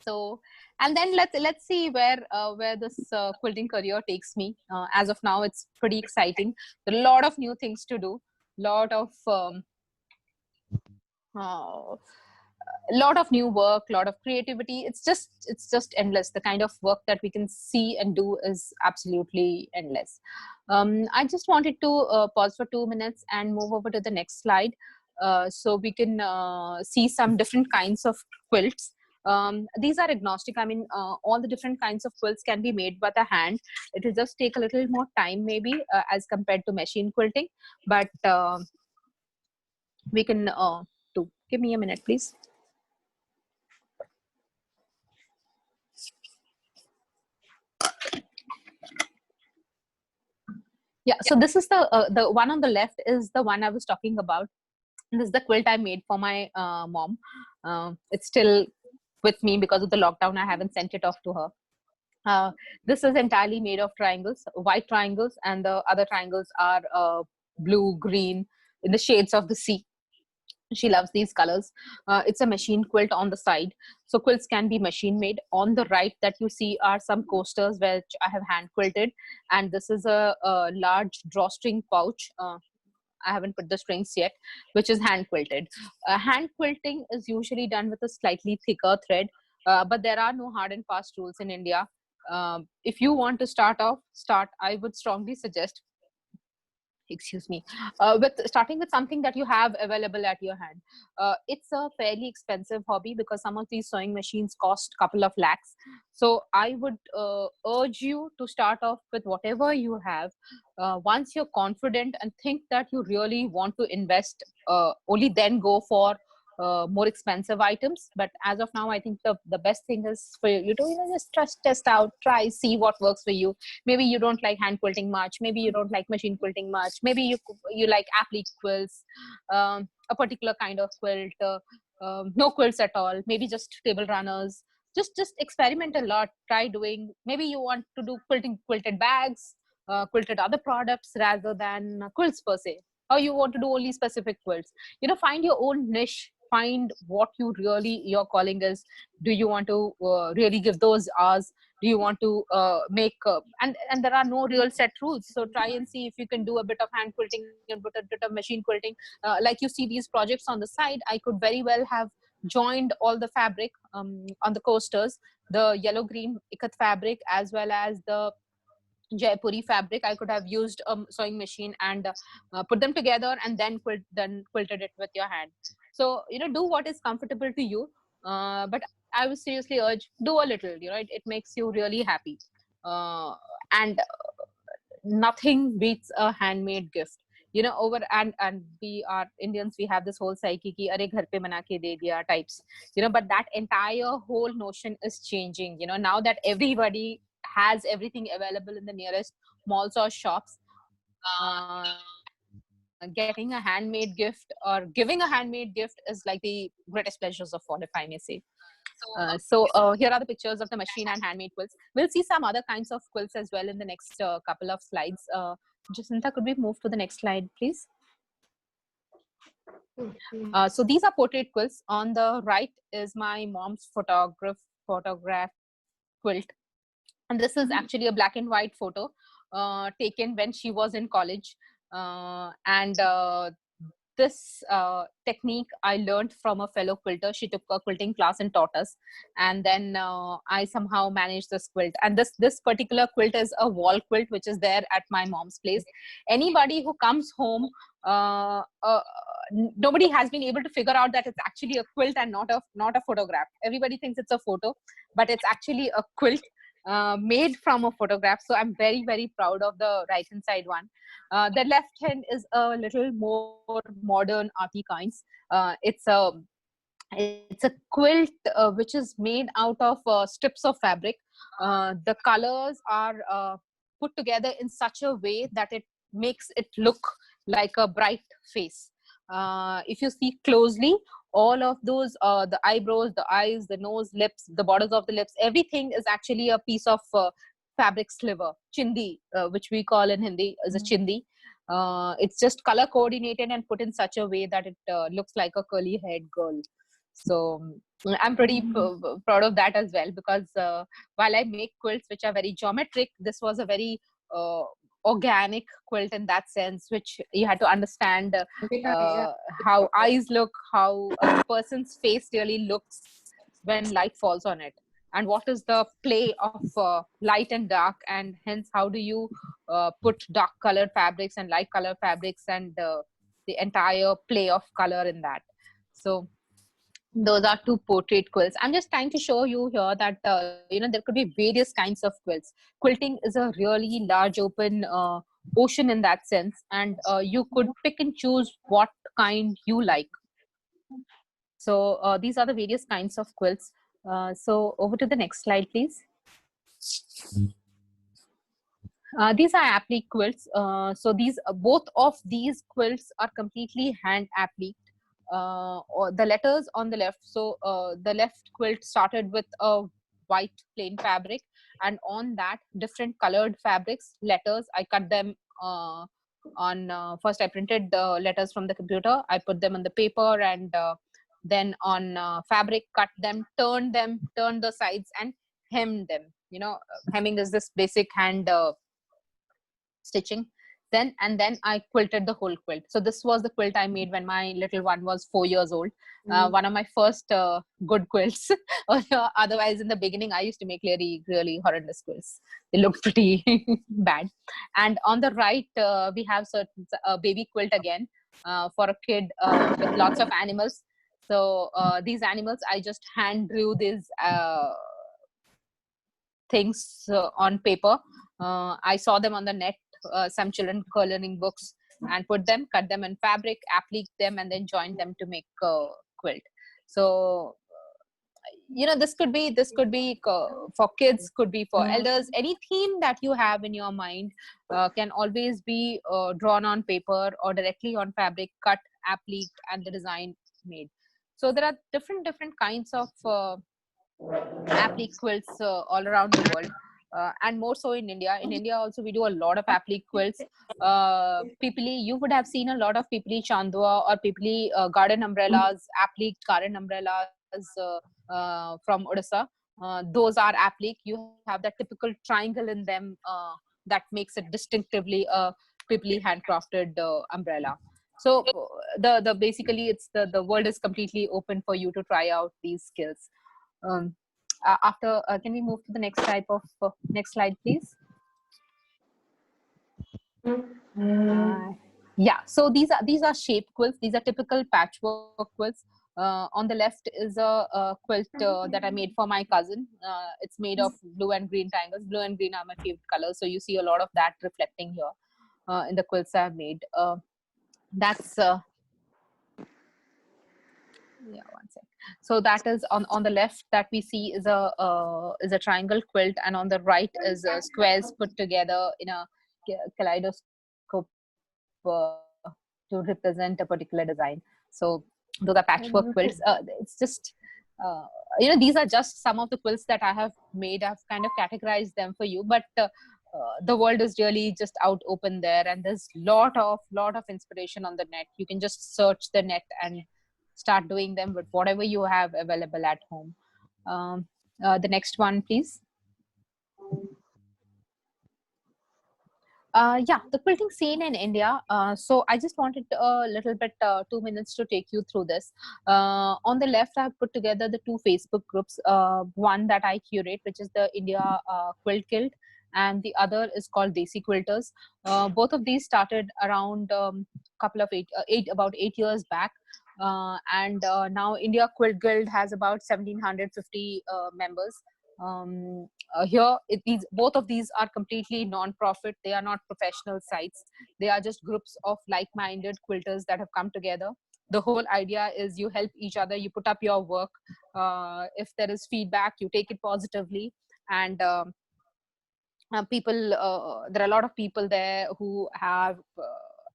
So, and then let's see where this quilting career takes me. As of now, it's pretty exciting. There are a lot of new things to do, lot of lot of new work, lot of creativity. It's just endless. The kind of work that we can see and do is absolutely endless. I just wanted to pause for 2 minutes and move over to the next slide, so we can see some different kinds of quilts. These are agnostic. I mean, all the different kinds of quilts can be made by the hand. It will just take a little more time maybe as compared to machine quilting, but we can do. Give me a minute, please. Yeah, so this is the one on the left is the one I was talking about. This is the quilt I made for my mom. It's still with me because of the lockdown. I haven't sent it off to her. This is entirely made of triangles, white triangles, and the other triangles are blue, green, in the shades of the sea. She loves these colors. It's a machine quilt on the side. So quilts can be machine made. On the right that you see are some coasters which I have hand quilted. And this is a large drawstring pouch. I haven't put the strings yet, which is hand quilted. Hand quilting is usually done with a slightly thicker thread, but there are no hard and fast rules in India. If you want to start, I would strongly suggest, excuse me, with starting with something that you have available at your hand. It's a fairly expensive hobby because some of these sewing machines cost a couple of lakhs. So I would urge you to start off with whatever you have. Once you're confident and think that you really want to invest, only then go for more expensive items. But as of now, I think the best thing is for you to just test out, try, see what works for you. Maybe you don't like hand quilting much, maybe you don't like machine quilting much, maybe you like applique quilts, a particular kind of quilt, no quilts at all, maybe just table runners. Just experiment a lot, try doing. Maybe you want to do quilted bags, quilted other products rather than quilts per se, or you want to do only specific quilts. Find your own niche, find what your calling is. Do you want to really give those hours? Do you want to make and there are no real set rules, so try and see if you can do a bit of hand quilting and a bit of machine quilting. Like you see these projects on the side, I could very well have joined all the fabric on the coasters, the yellow green ikat fabric as well as the Jaipuri fabric. I could have used a sewing machine and put them together and then quilted it with your hand. So do what is comfortable to you, but I would seriously urge, do a little. It makes you really happy, and nothing beats a handmade gift. Over and we are Indians, we have this whole psyche ki are ghar pe bana ke de diya types, but that entire whole notion is changing. Now that everybody has everything available in the nearest malls or shops, getting a handmade gift or giving a handmade gift is like the greatest pleasures of all, if I may say. So here are the pictures of the machine and handmade quilts. We'll see some other kinds of quilts as well in the next couple of slides. Jacinta, could we move to the next slide, please? So these are portrait quilts. On the right is my mom's photograph quilt. And this is actually a black and white photo taken when she was in college. This technique I learned from a fellow quilter. She took a quilting class and taught us. And then I somehow managed this quilt. And this particular quilt is a wall quilt, which is there at my mom's place. Anybody who comes home, nobody has been able to figure out that it's actually a quilt and not a photograph. Everybody thinks it's a photo, but it's actually a quilt made from a photograph. So I'm very, very proud of the right hand side one. The left hand is a little more modern arty kinds. It's a quilt which is made out of strips of fabric. The colors are put together in such a way that it makes it look like a bright face. If you see closely, all of those, the eyebrows, the eyes, the nose, lips, the borders of the lips, everything is actually a piece of fabric sliver, chindi, which we call in Hindi as a chindi. It's just color coordinated and put in such a way that it looks like a curly haired girl. So I'm pretty proud of that as well, because while I make quilts which are very geometric, this was a very organic quilt in that sense, which you had to understand how eyes look, how a person's face really looks when light falls on it, and what is the play of light and dark, and hence how do you put dark colored fabrics and light colored fabrics, and the entire play of color in that. So those are two portrait quilts. I'm just trying to show you here that there could be various kinds of quilts. Quilting is a really large open ocean in that sense, and you could pick and choose what kind you like. So these are the various kinds of quilts. So over to the next slide, please. These are applique quilts. So these both of these quilts are completely hand appliqued. Or the letters on the left. So the left quilt started with a white plain fabric, and on that different colored fabrics, letters. I cut them on first I printed the letters from the computer. I put them on the paper, and then on fabric, cut them, turned the sides, and hemmed them. Hemming is this basic hand stitching. Then I quilted the whole quilt. So this was the quilt I made when my little one was 4 years old. One of my first good quilts. Otherwise, in the beginning, I used to make really horrendous quilts. They looked pretty bad. And on the right, we have certain baby quilt again for a kid with lots of animals. So these animals, I just hand drew these things on paper. I saw them on the net. Some children coloring books, and cut them in fabric, applique them, and then join them to make a quilt. So this could be for kids, could be for elders. Any theme that you have in your mind can always be drawn on paper or directly on fabric, cut, appliqued, and the design made. So there are different kinds of applique quilts all around the world. And more so in India. In India also, we do a lot of applique quilts. Pipili, you would have seen a lot of Pipili Chandua or Pipili garden umbrellas, appliqued garden umbrellas from Odisha. Those are applique. You have that typical triangle in them that makes it distinctively a Pipili handcrafted umbrella. So the basically it's the world is completely open for you to try out these skills. After can we move to the next type of next slide, please? Yeah, so these are shape quilts. These are typical patchwork quilts. On the left is a quilt that I made for my cousin. It's made of blue and green triangles. Blue and green are my favorite colors, so you see a lot of that reflecting here in the quilts I've made. That's yeah, one sec. So that is on the left that we see is a triangle quilt, and on the right is squares put together in a kaleidoscope to represent a particular design. So those are patchwork quilts. It's just these are just some of the quilts that I have made. I've kind of categorized them for you, but the world is really just out open there, and there's lot of inspiration on the net. You can just search the net and start doing them with whatever you have available at home. The next one, please. Yeah, the quilting scene in India. So I just wanted a little bit, 2 minutes to take you through this. On the left, I've put together the two Facebook groups. One that I curate, which is the India Quilt Guild, and the other is called Desi Quilters. Both of these started around about 8 years back. And now India Quilt Guild has about 1,750 members. Here, both of these are completely non-profit. They are not professional sites. They are just groups of like-minded quilters that have come together. The whole idea is you help each other. You put up your work. If there is feedback, you take it positively. And there are a lot of people there who have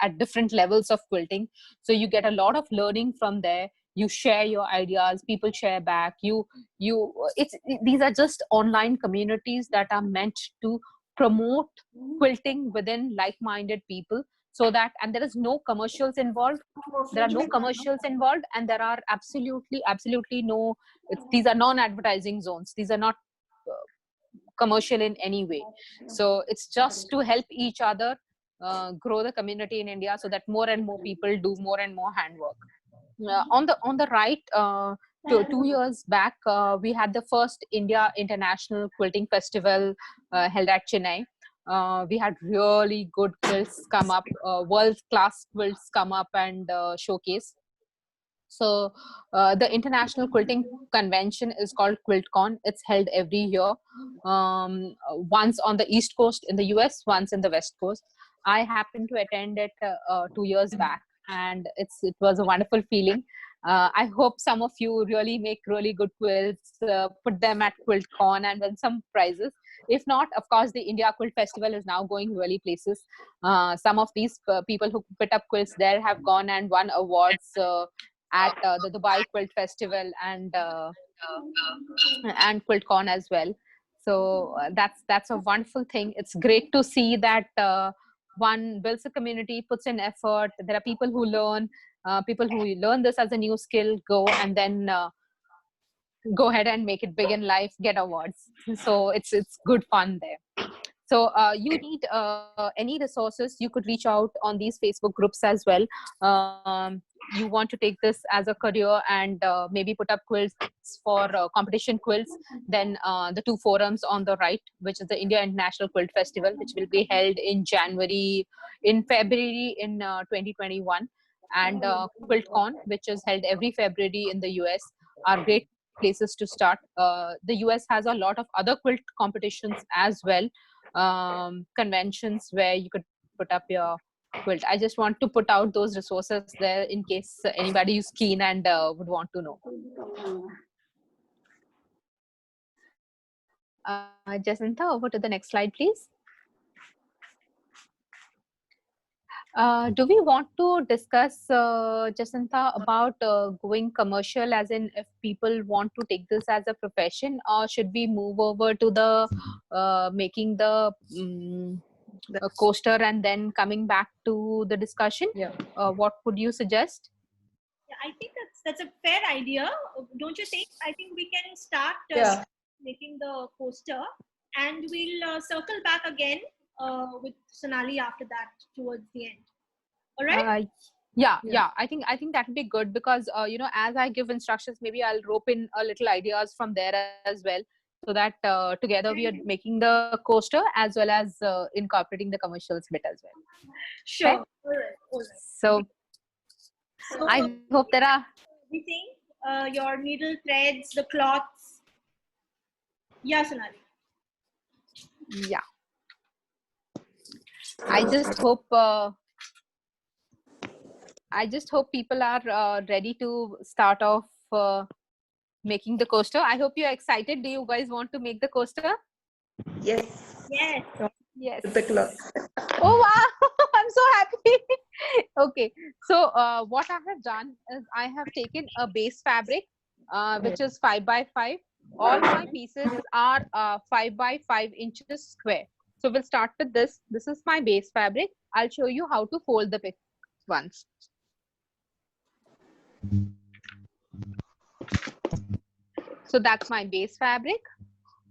at different levels of quilting. So you get a lot of learning from there. you share your ideas, people share back. These are just online communities that are meant to promote quilting within like-minded people, so that, and there is no commercials involved. There are no commercials involved, and there are absolutely no, these are non-advertising zones. These are not commercial in any way. So it's just to help each other grow the community in India, so that more and more people do more and more handwork. On the right, 2 years back, we had the first India International Quilting Festival held at Chennai. We had really good quilts come up, world-class quilts come up and showcase. So the International Quilting Convention is called QuiltCon. It's held every year, once on the East Coast in the US, once in the West Coast. I happened to attend it 2 years back, and it was a wonderful feeling. I hope some of you really make really good quilts, put them at QuiltCon and win some prizes. If not, of course, the India Quilt Festival is now going really places. Some of these people who put up quilts there have gone and won awards at the Dubai Quilt Festival and QuiltCon as well. So that's a wonderful thing. It's great to see that one builds a community, puts in effort. There are people who learn this as a new skill, go and then go ahead and make it big in life, get awards. So it's good fun there. So you need any resources, you could reach out on these Facebook groups as well. You want to take this as a career and maybe put up quilts for competition quilts, then the two forums on the right, which is the India International Quilt Festival, which will be held in February in 2021, and QuiltCon, which is held every February in the US, are great places to start. The US has a lot of other quilt competitions as well, conventions where you could put up your quilt. I just want to put out those resources there in case anybody is keen and would want to know. Jacinta, over to the next slide, please. Do we want to discuss, Jacinta, about going commercial, as in if people want to take this as a profession, or should we move over to the making the coaster and then coming back to the discussion? Yeah. What would you suggest? Yeah, I think that's a fair idea, don't you think? I think we can start making the poster, and we'll circle back again with Sonali after that towards the end. All right? Yeah. I think that would be good, because as I give instructions, maybe I'll rope in a little ideas from there as well, so that together we are making the coaster as well as incorporating the commercials bit as well. Sure. Okay? All right. So I hope there are everything, your needle threads, the cloths. Yeah, Sonali. Yeah. I just hope people are ready to start off making the coaster. I hope you're excited. Do you guys want to make the coaster? Yes. Yes. Yes. The cloth. Oh wow! I'm so happy. Okay, so what I have done is I have taken a base fabric, which is 5 by 5. All my pieces are 5 by 5 inches square. So we'll start with this. This is my base fabric. I'll show you how to fold the ones. So that's my base fabric.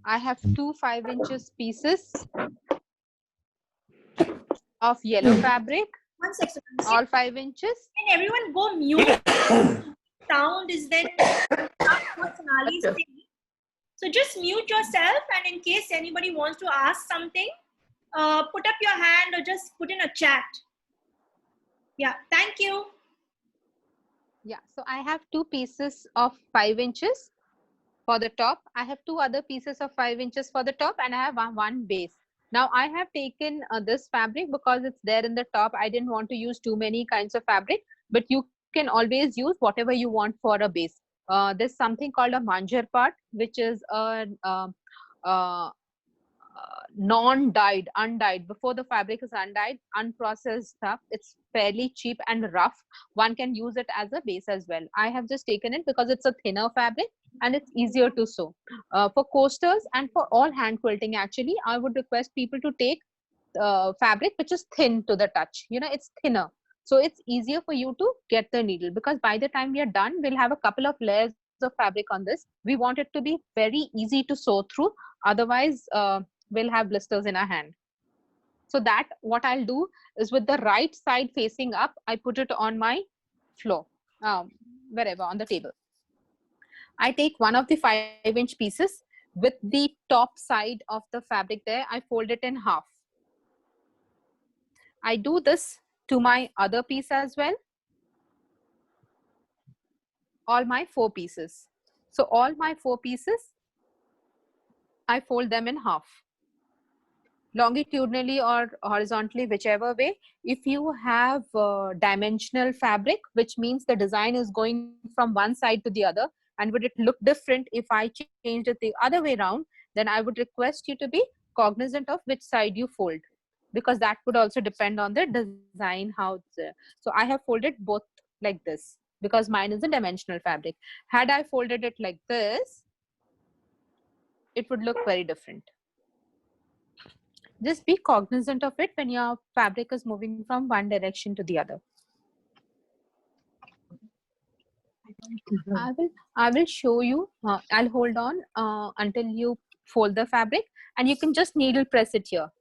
I have two 5 inches pieces of yellow fabric. 1 second. All 5 inches. Can everyone go mute? Sound is then what Sonali is saying. So just mute yourself, and in case anybody wants to ask something, put up your hand or just put in a chat. Yeah, thank you. Yeah, so I have two pieces of 5 inches for the top. I have two other pieces of 5 inches for the top, and I have one base. Now I have taken this fabric because it's there in the top. I didn't want to use too many kinds of fabric, but you can always use whatever you want for a base. There's something called a manjar part, which is a non-dyed, undyed, before the fabric is undyed, unprocessed stuff. It's fairly cheap and rough. One can use it as a base as well. I have just taken it because it's a thinner fabric and it's easier to sew. For coasters and for all hand quilting, actually, I would request people to take fabric which is thin to the touch. You know, it's thinner. So it's easier for you to get the needle, because by the time we are done, we'll have a couple of layers of fabric on this. We want it to be very easy to sew through. Otherwise, we'll have blisters in our hand. So that what I'll do is, with the right side facing up, I put it on my floor, wherever on the table. I take one of the 5-inch pieces with the top side of the fabric there. I fold it in half. I do this to my other piece as well. All my 4 pieces. So all my 4 pieces, I fold them in half, longitudinally or horizontally, whichever way. If you have dimensional fabric, which means the design is going from one side to the other, and would it look different if I changed it the other way around, then I would request you to be cognizant of which side you fold, because that would also depend on the design, how it's there. So I have folded both like this because mine is a dimensional fabric. Had I folded it like this, it would look very different. Just be cognizant of it when your fabric is moving from one direction to the other. I will show you. I'll hold on until you fold the fabric, and you can just needle press it here.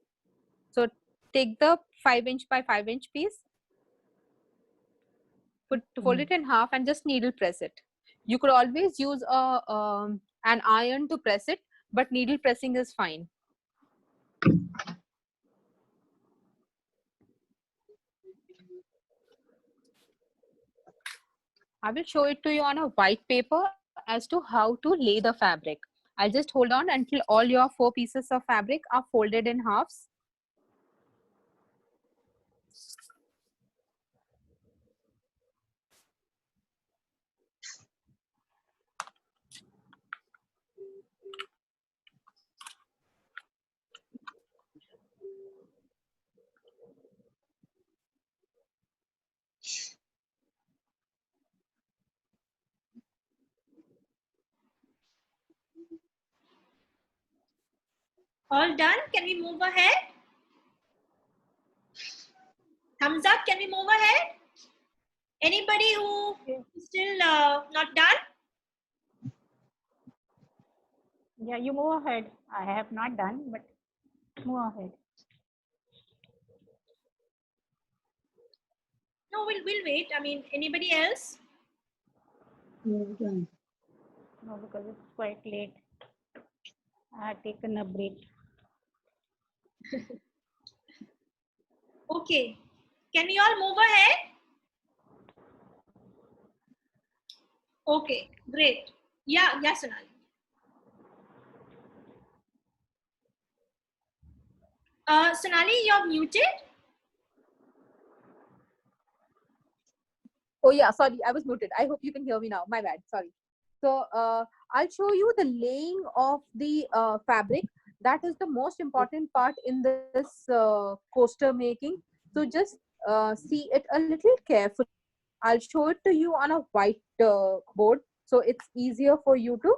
So take the 5-inch by 5-inch piece, fold it in half, and just needle press it. You could always use an iron to press it, but needle pressing is fine. I will show it to you on a white paper as to how to lay the fabric. I'll just hold on until all your 4 pieces of fabric are folded in halves. All done? Can we move ahead? Thumbs up, can we move ahead? Anybody who is still not done? Yeah, you move ahead. I have not done, but move ahead. No, we'll wait. I mean, anybody else? No, because it's quite late. I have taken a break. Okay. Can we all move ahead? Okay, great. Yeah, Sonali. Sonali, you're muted. Oh yeah, sorry, I was muted. I hope you can hear me now. My bad, sorry. So I'll show you the laying of the fabric. That is the most important part in this coaster making. So just see it a little carefully. I'll show it to you on a white board, so it's easier for you to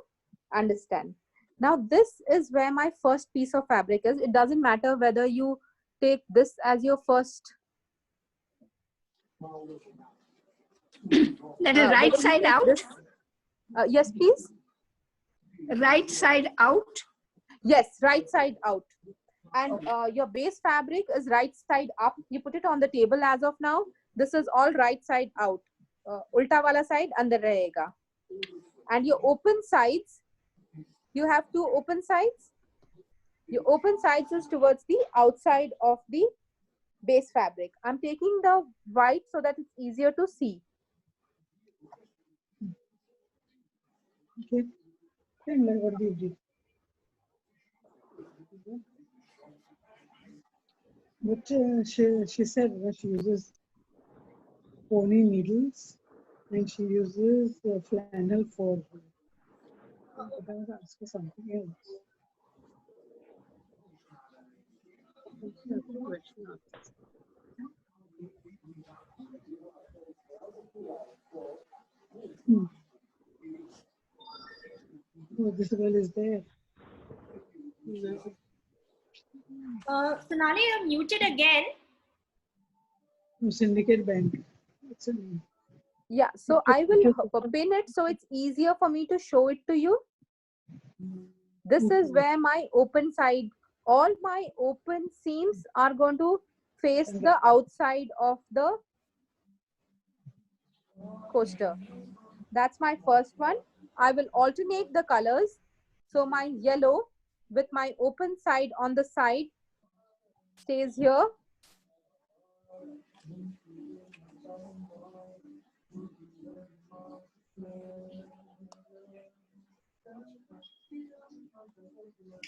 understand. Now this is where my first piece of fabric is. It doesn't matter whether you take this as your first. That is right side out? Yes, please. Right side out? Yes, right side out. And your base fabric is right side up. You put it on the table as of now. This is all right side out. Ulta wala side andar rahega. And your open sides, you have 2 open sides. Your open sides is towards the outside of the base fabric. I'm taking the white so that it's easier to see. Okay. And then what do you do? But she said that she uses pony needles and she uses flannel for. I was asking something else. Question marks. Oh, this girl is there. Sonali, you're muted again. Syndicate Bank. What's the name? Yeah, so I will pin it so it's easier for me to show it to you. This is where my open side, all my open seams are going to face the outside of the coaster. That's my first one. I will alternate the colors. So my yellow with my open side on the side stays here.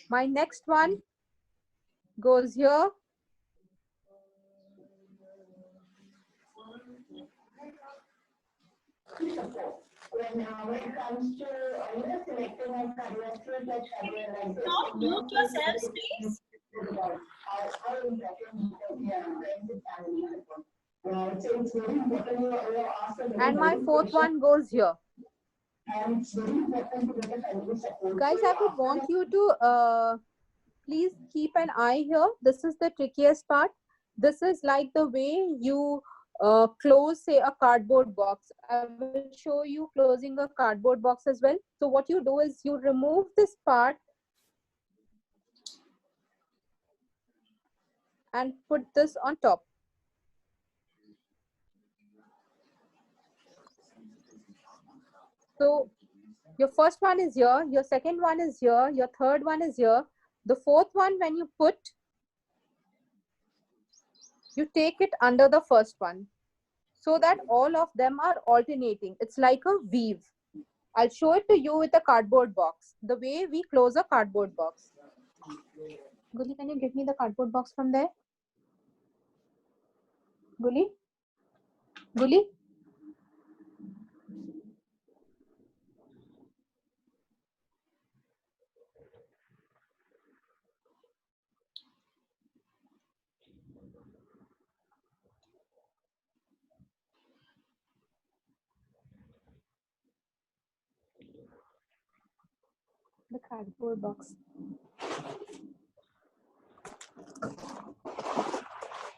My next one goes here. Can you not mute yourselves, please? And my fourth one goes here. Guys, I would want you to please keep an eye here. This is the trickiest part. This is like the way you close, say, a cardboard box. I will show you closing a cardboard box as well. So what you do is you remove this part and put this on top. So your first one is here, your second one is here, your third one is here. The fourth one, when you put, you take it under the first one so that all of them are alternating. It's like a weave. I'll show it to you with a cardboard box, the way we close a cardboard box. Guli, can you give me the cardboard box from there? Guli? Guli? The cardboard box.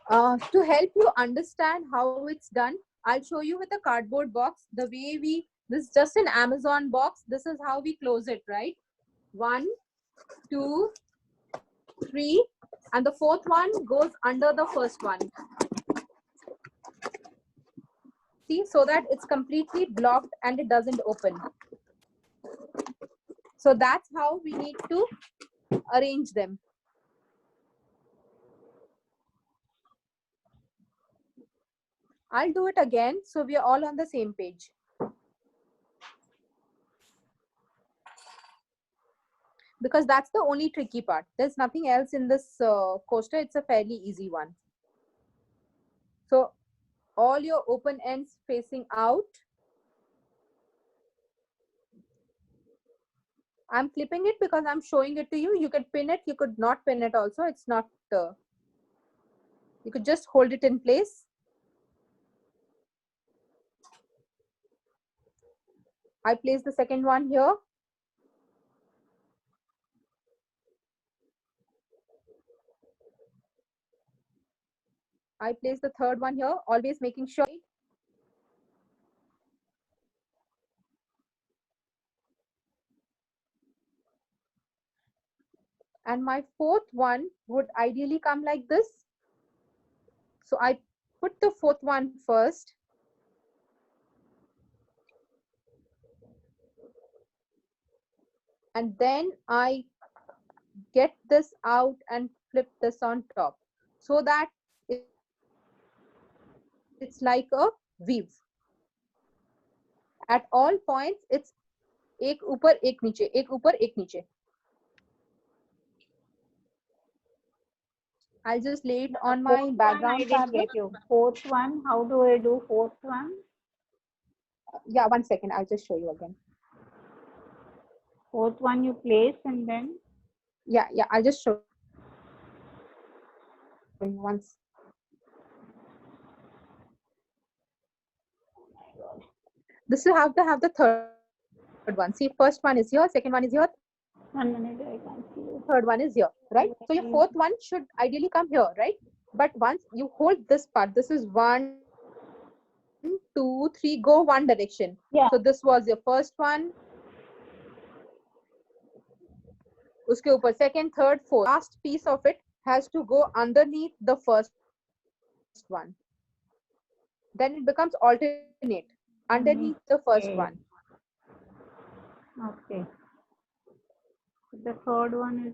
To help you understand how it's done, I'll show you with a cardboard box the way this is just an Amazon box. This is how we close it, right? 1, 2, 3, and the fourth one goes under the first one. See, so that it's completely blocked and it doesn't open. So that's how we need to arrange them. I'll do it again so we are all on the same page. Because that's the only tricky part. There's nothing else in this coaster. It's a fairly easy one. So all your open ends facing out. I'm clipping it because I'm showing it to you. You could pin it. You could not pin it also. It's not, you could just hold it in place. I place the second one here. I place the third one here, always making sure. And my fourth one would ideally come like this. So I put the fourth one first. And then I get this out and flip this on top so that it's like a weave. At all points, it's ek upar ek niche, ek upar ek niche. I'll just lay it on my background fabric. Fourth one, how do I do fourth one? Yeah, 1 second. I'll just show you again. Fourth one you place and then? Yeah, I'll just show. once. This you have to have the third one. See, first one is here, second one is here, 1 minute, I can't see it. third one is here, right? So your fourth one should ideally come here, right? But once you hold this part, this is 1, 2, 3, go one direction. Yeah. So this was your first one. Uske upar second, third, fourth. Last piece of it has to go underneath the first one. Then it becomes alternate underneath the first Okay. one. Okay. The third one is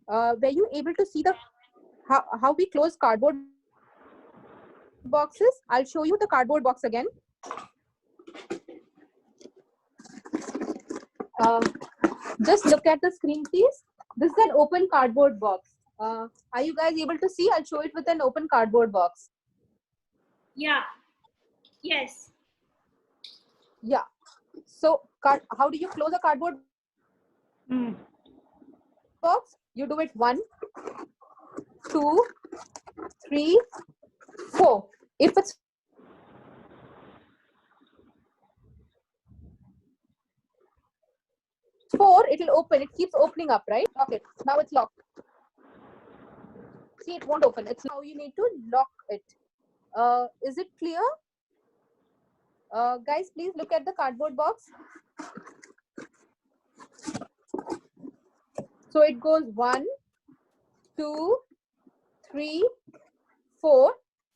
Were you able to see the how we close cardboard boxes? I'll show you the cardboard box again. Just look at the screen, please. This is an open cardboard box. Are you guys able to see? I'll show it with an open cardboard box. Yeah. Yes. Yeah. So, how do you close a cardboard box? You do it 1, 2, 3, 4. If it's 4, it will open. It keeps opening up, right? Okay. Now it's locked. See, it won't open. It's how you need to lock it. Is it clear? Guys, please look at the cardboard box. So it goes 1, 2, 3, 4,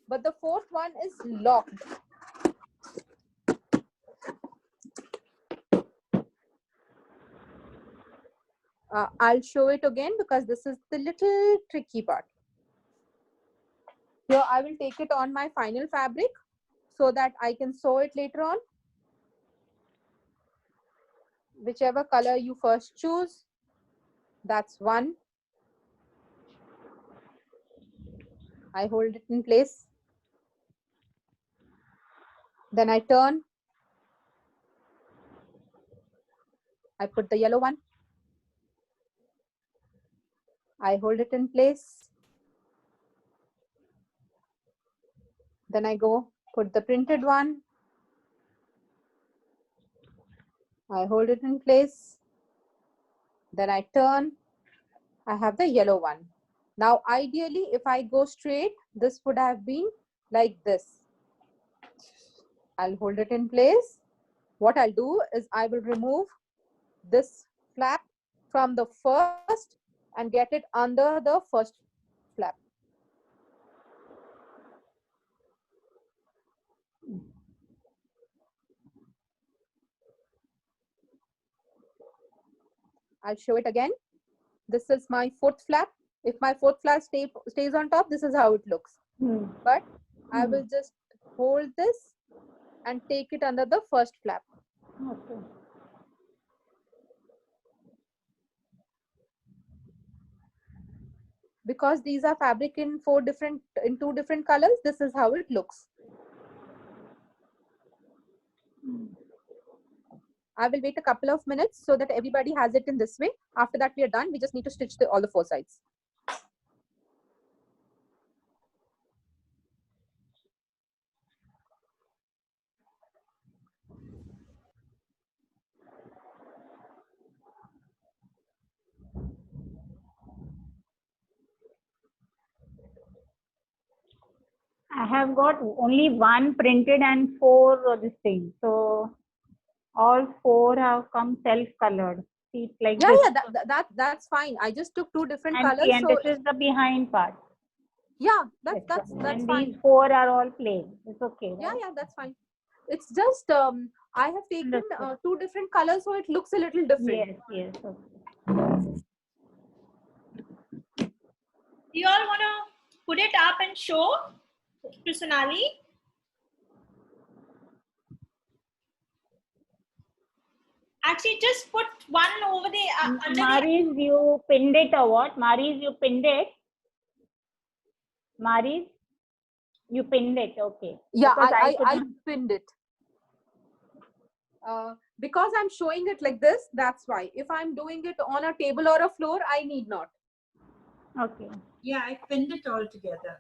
but the fourth one is locked. I'll show it again because this is the little tricky part. Here I will take it on my final fabric so that I can sew it later on. Whichever color you first choose, that's 1. I hold it in place. Then I turn. I put the yellow one. I hold it in place. Then I go put the printed one. I hold it in place. Then I turn. I have the yellow one. Now, ideally, if I go straight, this would have been like this. I'll hold it in place. What I'll do is I will remove this flap from the first and get it under the first flap. I'll show it again. This is my fourth flap. If my fourth flap stays on top, this is how it looks. But I will just hold this and take it under the first flap. okay. Because these are fabric in two different colors, this is how it looks. I will wait a couple of minutes so that everybody has it in this way. After that, we are done. We just need to stitch all the 4 sides. I have got only 1 printed and 4 this thing. So all 4 have come self-colored. See, it's like Yeah, this. yeah, that's fine. I just took 2 different And, colors. see, and So this is the behind part. yeah, that's and fine. these 4 are all plain. It's okay. Right? Yeah, yeah, that's fine. It's just I have taken 2 different colors, so it looks a little different. Yes, yes. Okay. Do you all want to put it up and show to Sonali? Actually, just put one over the under Maris, you pinned it or what? Maris, you pinned it? Maris, you pinned it. Okay. Yeah, Because I pinned it. Because I'm showing it like this, that's why. If I'm doing it on a table or a floor, I need not. Okay. Yeah, I pinned it all together.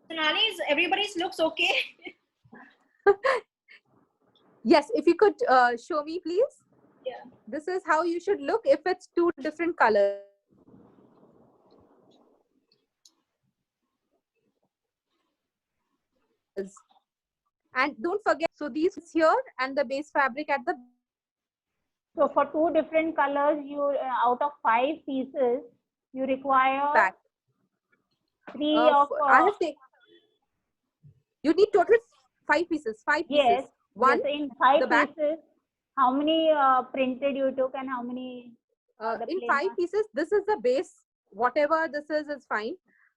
Sonali, everybody's looks okay? Yes, if you could show me, please. Yeah. This is how you should look if it's two different colors. And don't forget, so these here and the base fabric at the So for two different colors, you out of 5 pieces, you require back. 3 of. I have taken. You need total 5 pieces. 5 pieces. Yes. One Yes, in 5 the back. pieces. How many printed you took and how many? In 5 pieces, this is the base. Whatever this is fine.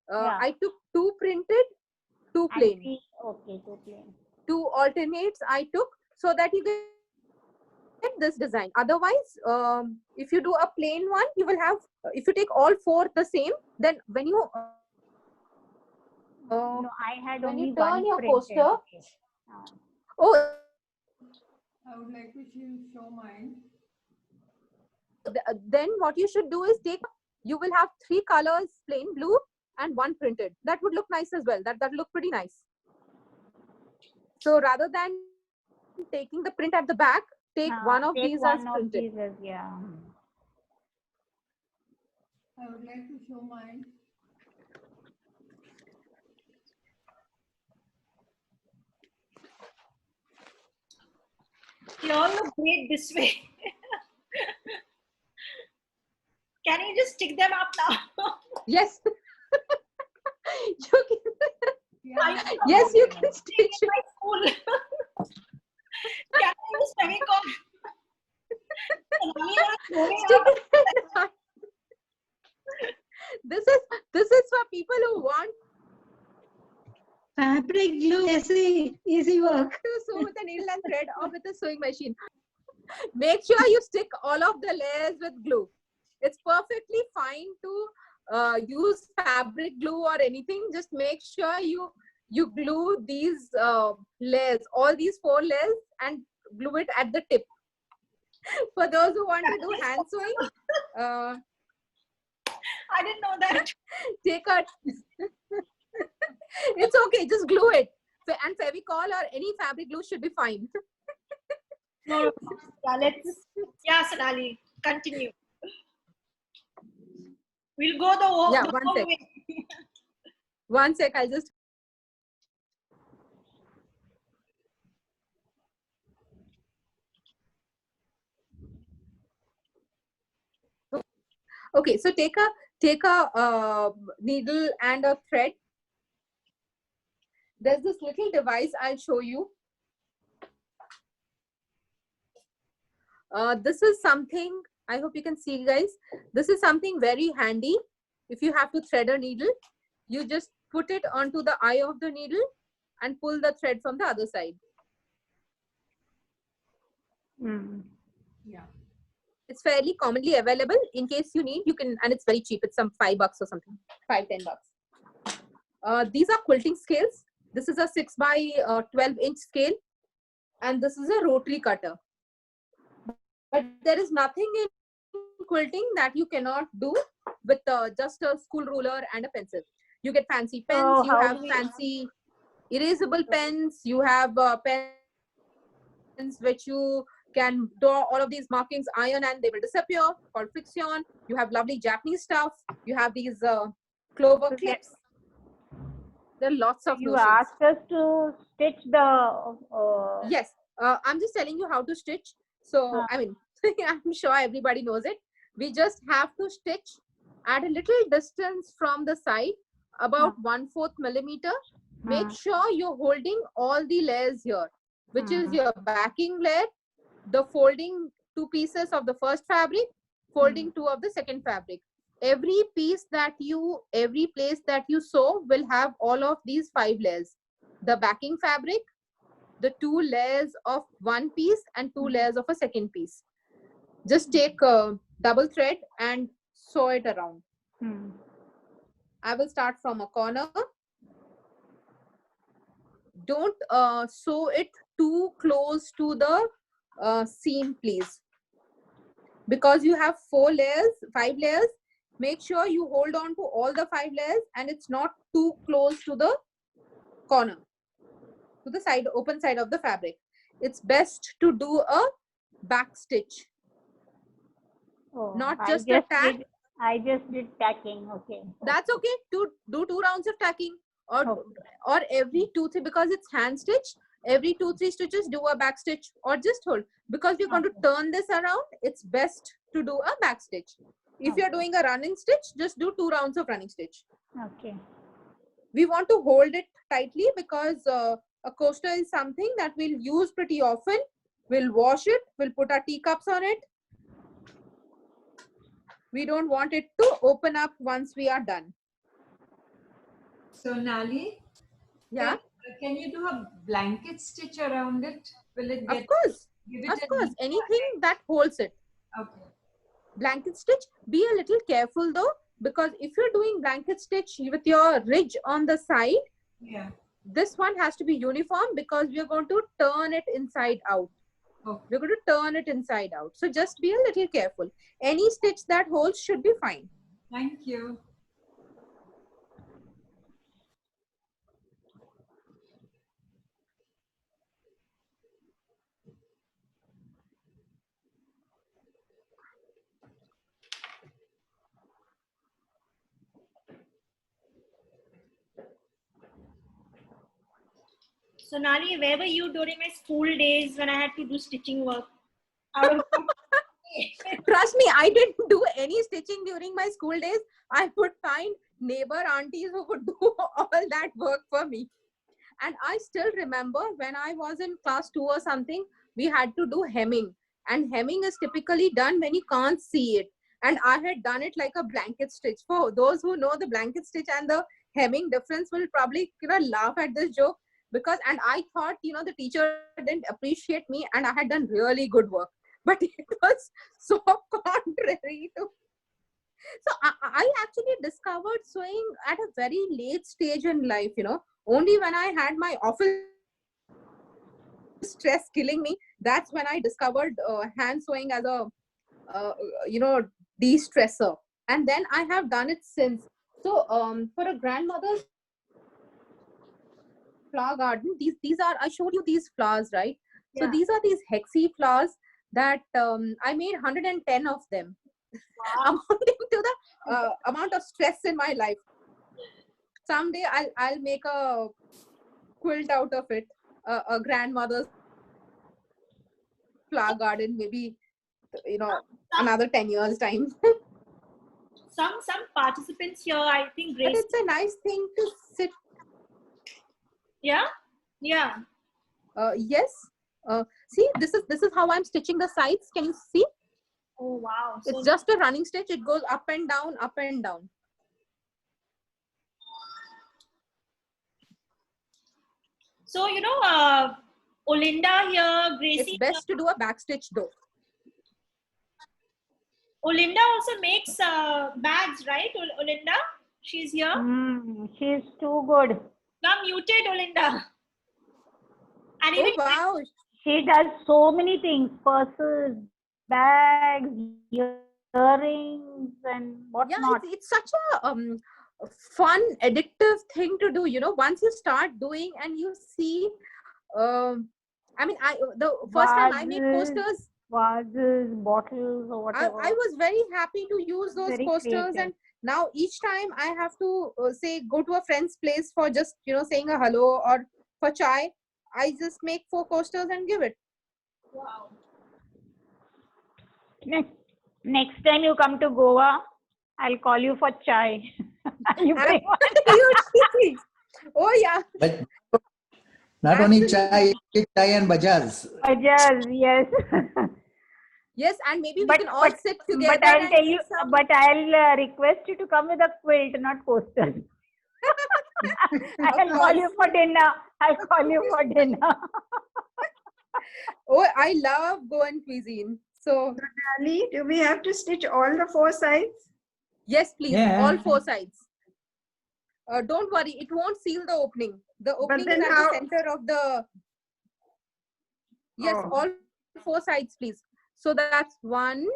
Yeah. I took 2 printed, 2 plain. 3, okay, 2 plain. 2 alternates I took so that you get this design. Otherwise, if you do a plain one, you will have. If you take all 4 the same, then when you No, I had when only you turn one your printed. poster. Okay. Oh, I would like to show mine. then what you should do is take. You will have 3 colors, plain blue and 1 printed. That would look nice as well. That look pretty nice. So rather than taking the print at the back, take one of these as printed. Yeah. I would like to show mine. You all look great this way. Can you just stick them up now? Yes. You can. Yes, you can stitch my school. Can I use Fevicol? This is for people who want Fabric glue, easy work. to sew with a needle and thread or with a sewing machine. Make sure you stick all of the layers with glue. It's perfectly fine to use fabric glue or anything. Just make sure you glue these layers, all these 4 layers, and glue it at the tip. For those who want to do hand sewing, I didn't know that. Take a. It's okay. Just glue it, and Fevicol or any fabric glue should be fine. No, yeah, let's. Yeah, Sonali, continue. We'll go the whole. Yeah, the one whole sec. way. One sec. I'll just. Okay, so take a needle and a thread. There's this little device I'll show you. This is something, I hope you can see, guys. This is something very handy. If you have to thread a needle, you just put it onto the eye of the needle and pull the thread from the other side. Yeah. It's fairly commonly available. In case you need, you can, and it's very cheap. It's some $5 or something, $5-10. These are quilting scales. This is a 6 by 12-inch scale, and this is a rotary cutter. But there is nothing in quilting that you cannot do with just a school ruler and a pencil. You get fancy pens, you have fancy erasable pens, you have pens which you can draw all of these markings, iron, and they will disappear, called friction. You have lovely Japanese stuff. You have these clover clips. There are lots of You notions. asked us to stitch the. Yes, I'm just telling you how to stitch. So, I mean, I'm sure everybody knows it. We just have to stitch at a little distance from the side, about 1/4 millimeter. Make sure you're holding all the layers here, which is your backing layer, the folding 2 pieces of the first fabric, folding 2 of the second fabric. Every place that you sew will have all of these 5 layers. The backing fabric, the 2 layers of 1 piece and 2 layers of a second piece. Just take a double thread and sew it around. I will start from a corner. don't sew it too close to the seam, please. Because you have 5 layers, make sure you hold on to all the 5 layers and it's not too close to the corner, to the side, open side of the fabric. It's best to do a back stitch, not just a tack. I just did tacking. Okay. That's okay. To do 2 rounds of tacking, or every 2-3, because it's hand stitch. Every 2-3 stitches, do a back stitch or just hold. Because you're going to turn this around, it's best to do a back stitch. If you're doing a running stitch, just do 2 rounds of running stitch. Okay. We want to hold it tightly because a coaster is something that we'll use pretty often. We'll wash it. We'll put our teacups on it. We don't want it to open up once we are done. Sonali? Yeah. Can you do a blanket stitch around it? Will it get? Of course. Give it Of a course. deep Anything that holds it. Okay. Blanket stitch. Be a little careful though, because if you're doing blanket stitch with your ridge on the side, Yeah. this one has to be uniform because we're going to turn it inside out. Okay. We're going to turn it inside out. So just be a little careful. Any stitch that holds should be fine. Thank you. Sonali, where were you during my school days when I had to do stitching work? I was Trust me, I didn't do any stitching during my school days. I would find neighbor aunties who could do all that work for me. And I still remember when I was in class 2 or something, we had to do hemming. And hemming is typically done when you can't see it. And I had done it like a blanket stitch. For those who know the blanket stitch and the hemming difference will probably laugh at this joke. Because, and I thought, the teacher didn't appreciate me and I had done really good work. But it was so contrary to. So I actually discovered sewing at a very late stage in life, only when I had my office stress killing me. That's when I discovered hand sewing as a, de-stressor. And then I have done it since. So for a grandmother's flower garden, these are, I showed you these flowers, right? So these are these hexie flowers that I made 110 of them. Wow. Amounting to the amount of stress in my life. Someday I'll make a quilt out of it, a grandmother's flower garden, maybe another 10 years time. some participants here, I think Grace. But it's a nice thing to sit. Yeah. Yes. See, this is how I'm stitching the sides. Can you see? Oh wow! It's just a running stitch. It goes up and down, up and down. So Olinda here, Gracie. It's best to do a back stitch though. Olinda also makes bags, right? Olinda, she's here. She's too good. Now muted, Olinda. And even wow! She does so many things: purses, bags, earrings, and whatnot. Yeah, it's such a fun, addictive thing to do. Once you start doing and you see, the first time I made posters, vases, bottles, or whatever. I was very happy to use those Very posters, creative. and now each time I have to go to a friend's place for just saying a hello or for chai. I just make 4 posters and give it. wow. Next time you come to Goa, I'll call you for chai. You bring one. Absolutely. Oh yeah. But not only chai and bajaz. Bajaz, yes. Yes, and maybe we can all sit together. But I'll and tell you. eat some- But I'll request you to come with a quilt, not posters. I'll call you for dinner. Oh, I love Goan cuisine. So Ali, do we have to stitch all the 4 sides? yes, please, Yeah. all 4 sides. Don't worry, it won't seal the opening. The opening is then at how- the center of the. Yes, Oh. all 4 sides, please. So that's 1,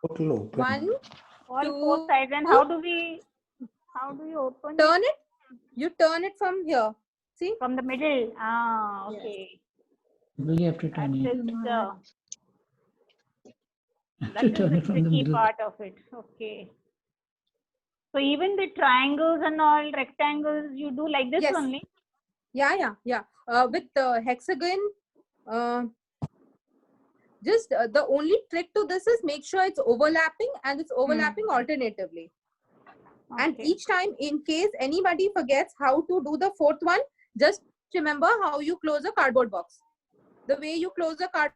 Total open. 1. All 4 2. sides. And how do you open it? Turn it. You turn it from here. See? From the middle? Ah, Yes. okay. Really have to turn That it. is Have that to is turn the it from the tricky middle. part of it. Okay. So even the triangles and all rectangles, you do like this Yes. only? Yeah. With the hexagon, just the only trick to this is make sure it's overlapping, and it's overlapping alternatively. And Okay. each time, in case anybody forgets how to do the 4th one, just remember how you close a cardboard box. The way you close a cardboard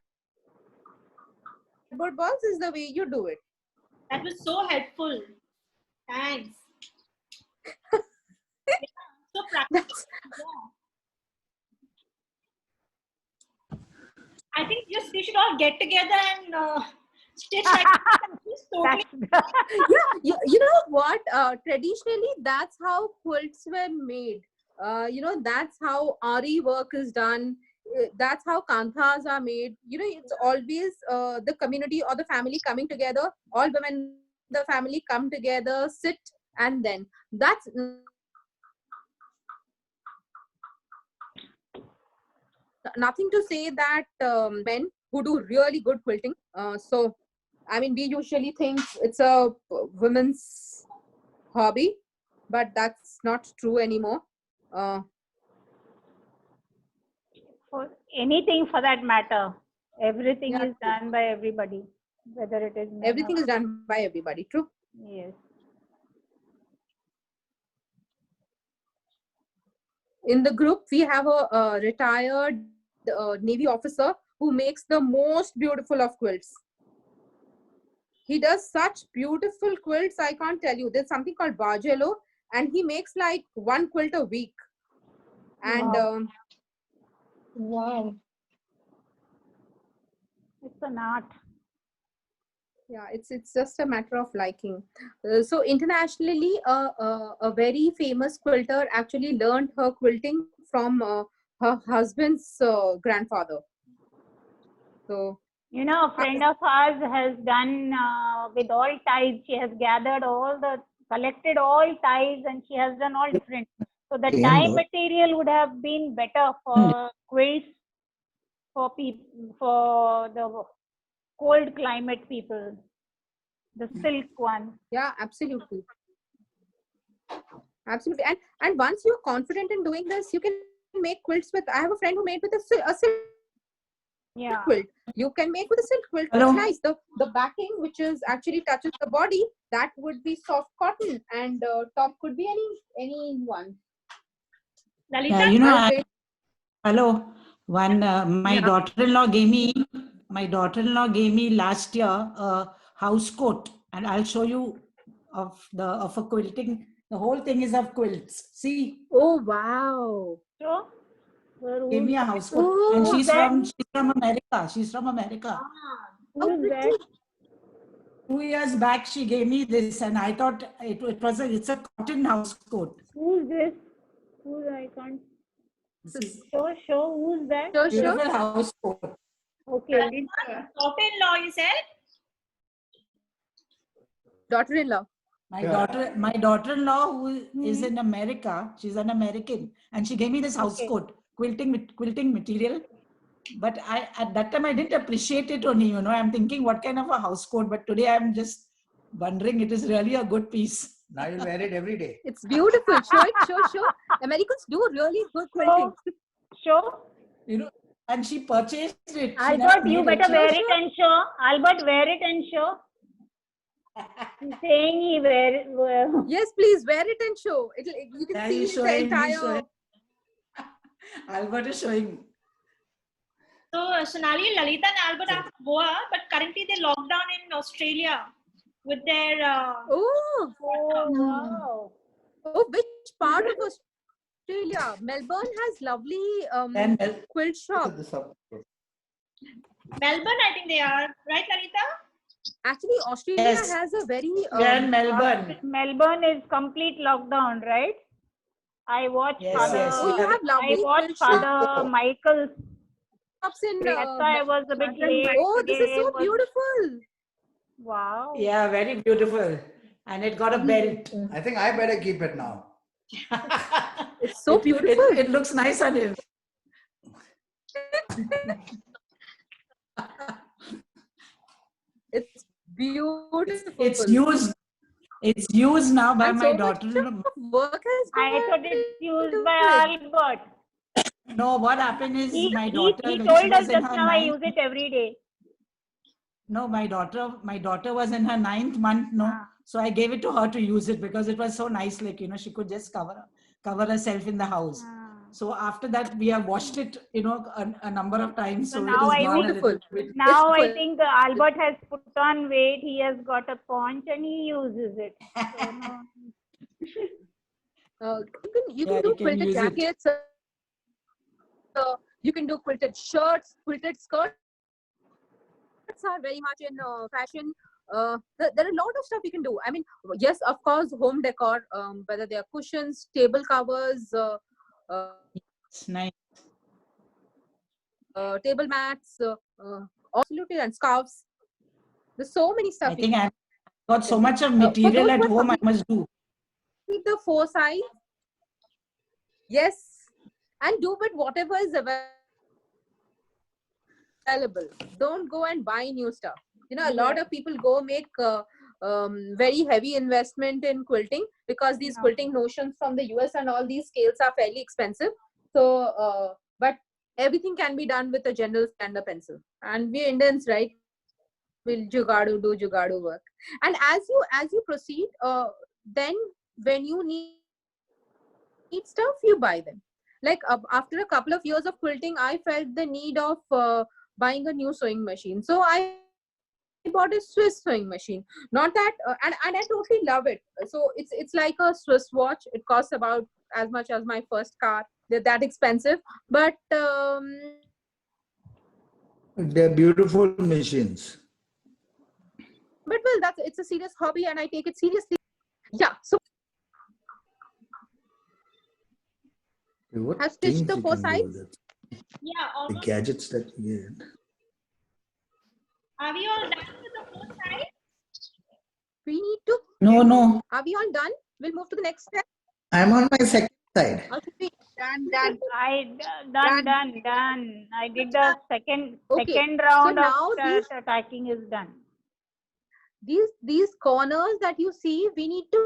box is the way you do it. That was so helpful. Thanks. So practical. Yeah. I think we should all get together and stitch like this. Totally. Yeah, you know what? Traditionally, that's how quilts were made. That's how Ari work is done. That's how kanthas are made. It's always the community or the family coming together. All women in the family come together, sit, and then that's nothing to say that men who do really good quilting. So, I mean, we usually think it's a women's hobby, but that's not true anymore. For anything for that matter, everything Yeah, is done by everybody, whether it is men everything or is done by everybody. True. yes. In the group, we have a retired Navy officer who makes the most beautiful of quilts. He does such beautiful quilts, I can't tell you. There's something called Bargello, and he makes like 1 quilt a week. And Wow. It's an art. yeah, it's just a matter of liking. So internationally, a very famous quilter actually learned her quilting from her husband's grandfather. So A friend of ours has done with all ties. She has collected all ties, and she has done all different. So the tie material would have been better for quilts for the cold climate people. The silk one. yeah, absolutely. And once you're confident in doing this, you can make quilts with. I have a friend who made with a silk quilt. You can make with a silk quilt. Hello? It's nice. The backing, which is actually touches the body, that would be soft cotton, and top could be any one. Lalita? Yeah, hello. My Yeah. daughter-in-law gave me last year a house coat, and I'll show you of a quilting. The whole thing is of quilts. See, Oh wow! So, gave me a house coat, and she's from America. She's from America. who is that? 2 years back, she gave me this, and I thought it's a cotton house coat. Who is this? I can't. Show. Who's that? Beautiful house coat. Okay. Daughter-in-law, you said? Daughter-in-law. My daughter-in-law, who is in America, she's an American, and she gave me this house coat, quilting material. But at that time I didn't appreciate it only. I'm thinking what kind of a house coat. But today I'm just wondering, it is really a good piece. Now you'll wear it every day. It's beautiful. Show it. Americans do really good quilting. Show. And she purchased it. Albert, you better wear it and show. Albert, wear it and show. He's saying he wear it. Yes, please wear it and show. You can see the entire. Albert is showing. So Sonali, Lalita and Albert are from Goa, but currently they're locked down in Australia with their... wow. Oh, which part of Australia? Melbourne has lovely quilt shop. Melbourne, I think they are. Right, Lalita? Actually, Australia has a very... Melbourne. Melbourne is complete lockdown, right? I watch Yes, Father. yes. Oh, you have I lovely watch quilt Father Michael's. shops in That's why I was a bit late. Oh, this is Today so was- beautiful. Wow. Yeah, very beautiful. And it got a belt. I think I better keep it now. It's so beautiful. It looks nice on him. It's beautiful. It's used. It's used now by And my so much daughter. of work has I gone thought it's used into by it. Albert. No, what happened is my daughter, He when she told us was in just her now I ninth, use it every day. no, my daughter was in her 9th month, no. Ah. So I gave it to her to use it because it was so nice, like, you know, she could just cover herself in the house. Ah. So after that, we have washed it, you know, a number of times. So So it now is I gone a think little bit. now I Beautiful. think Albert has put on weight. He has got a paunch and he uses it. So no. You Yeah, can do you can quilted use it. jackets. You can do quilted shirts, quilted skirts are very much in fashion. There are a lot of stuff you can do. I mean, yes, of course, home decor, whether they are cushions, table covers, It's nice. table mats, absolutely, and scarves. There's so many stuff. I think I've got so can do. much of For material those at who are home, I must do. with the foresight, yes, and do with whatever is available. Don't go and buy new stuff. You know, a lot of people go make very heavy investment in quilting because these quilting notions from the US and all these scales are fairly expensive. So, but everything can be done with a general stand-up pencil. And we Indians, right, will do jugadu work. And as you proceed, then when you need stuff, you buy them. Like after a couple of years of quilting, I felt the need of buying a new sewing machine. So I bought a Swiss sewing machine. Not that, and I totally love it. So it's like a Swiss watch. It costs about as much as my first car. They're that expensive, but They're beautiful machines. well, it's a serious hobby, and I take it seriously. Yeah. So What I've things stitched the you four can do sides. with it? Yeah, The almost. gadgets that you get. Are we all done with the four sides? We need to. No. Are we all done? We'll move to the next step. I'm on my second side. Or should we- Done. Done. I did the second Okay. round So now of attacking is done. These corners that you see, we need to